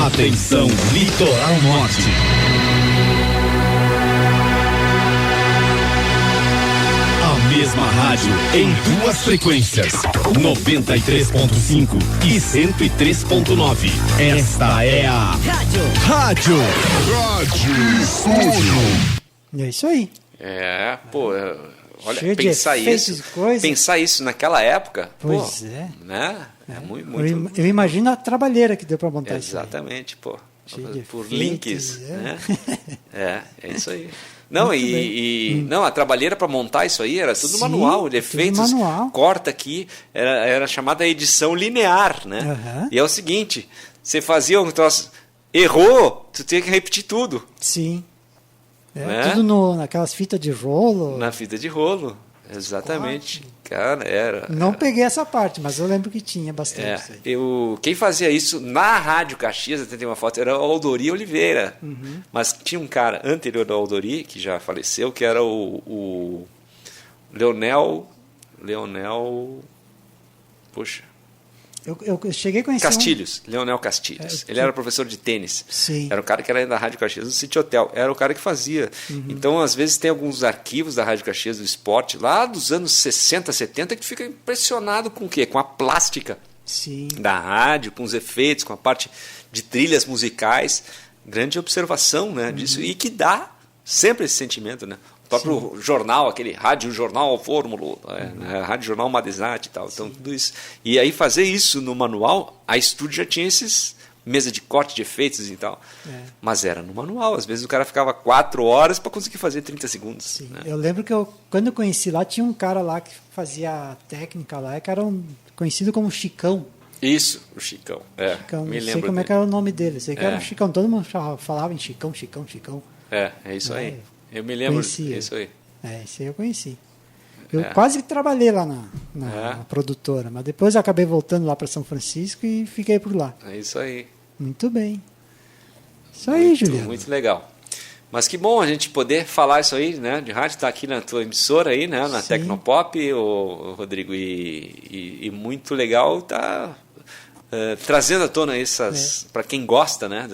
Atenção, Litoral Norte. A mesma rádio em duas frequências, 93.5 e 103.9. Esta é a Rádio Estúdio. É isso aí. Olha, cheio pensar isso naquela época, pois né? É muito. Eu imagino a trabalheira que deu para montar isso. Exatamente, por efeitos, links, né? É isso aí. Não, não, a trabalheira para montar isso aí era tudo manual, de efeitos, corta aqui, era chamada edição linear, né? E é o seguinte, você fazia um troço, errou, tu tinha que repetir tudo. Sim. Tudo naquelas fitas de rolo. Na fita de rolo, exatamente. Cara, era. Não peguei essa parte, mas eu lembro que tinha bastante. Quem fazia isso na Rádio Caxias, até tem uma foto, era o Aldori Oliveira. Mas tinha um cara anterior ao Aldori, que já faleceu, que era o Leonel. Poxa. Eu cheguei a conhecer Leonel Castilhos. Ele era professor de tênis. Sim. Era o cara que era da Rádio Caxias, do City Hotel. Era o cara que fazia. Então, às vezes, tem alguns arquivos da Rádio Caxias do esporte, lá dos anos 60, 70, que tu fica impressionado com o quê? Com a plástica da rádio, com os efeitos, com a parte de trilhas musicais. Grande observação, né, disso. E que dá sempre esse sentimento, né? O próprio jornal, aquele Rádio Jornal Fórmula, Rádio Jornal Madesat e tal. Então, tudo isso. E aí, fazer isso no manual, a estúdio já tinha esses mesa de corte de efeitos e tal. Mas era no manual. Às vezes o cara ficava 4 horas para conseguir fazer 30 segundos. Né? Eu lembro que quando eu conheci lá, tinha um cara lá que fazia técnica lá, que era conhecido como Chicão. Isso, o Chicão. Chicão, me lembro. Sei como é que era o nome dele. Sei que era o Chicão. Todo mundo falava em Chicão. É isso aí. Eu me lembro disso aí. Esse aí eu conheci. Eu quase que trabalhei lá na produtora, mas depois eu acabei voltando lá para São Francisco e fiquei por lá. É isso aí. Muito bem. Isso aí, Juliano. Muito legal. Mas que bom a gente poder falar isso aí, né? De rádio, tá aqui na tua emissora aí, né? Na Tecnopop, o Rodrigo, e muito legal tá trazendo à tona essas, para quem gosta, né?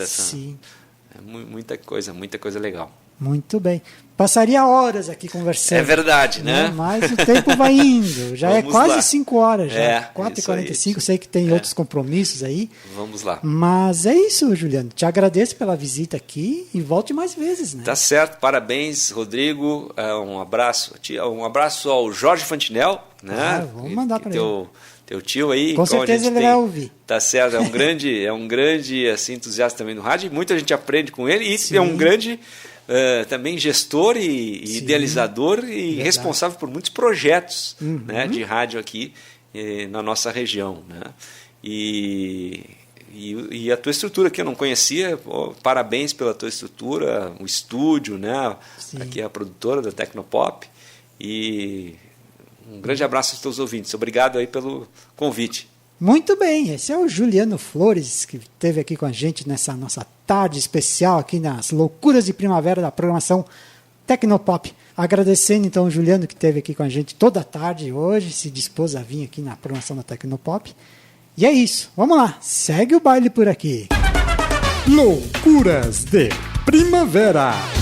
Muita coisa legal. Muito bem. Passaria horas aqui conversando. É verdade, né? Mas o tempo vai indo. Já é quase 5 horas. Já. 4h45. Sei que tem outros compromissos aí. Vamos lá. Mas é isso, Juliano. Te agradeço pela visita aqui e volte mais vezes, né? Tá certo. Parabéns, Rodrigo. Um abraço. Um abraço ao Jorge Fantinel, né? Vamos mandar para ele. Teu tio aí, com certeza ele vai ouvir. Tá certo, é um grande assim, entusiasta também no rádio, muita gente aprende com ele, e é um grande também gestor e idealizador e responsável por muitos projetos, né, de rádio aqui na nossa região, né? E a tua estrutura que eu não conhecia, parabéns pela tua estrutura, o estúdio, né? Aqui é a produtora da Tecnopop, e um grande abraço aos teus ouvintes. Obrigado aí pelo convite. Muito bem, esse é o Juliano Flores, que esteve aqui com a gente nessa nossa tarde especial aqui nas loucuras de primavera da programação Tecnopop. Agradecendo então o Juliano, que esteve aqui com a gente toda a tarde hoje, se dispôs a vir aqui na programação da Tecnopop. E é isso, vamos lá, segue o baile por aqui. Loucuras de Primavera.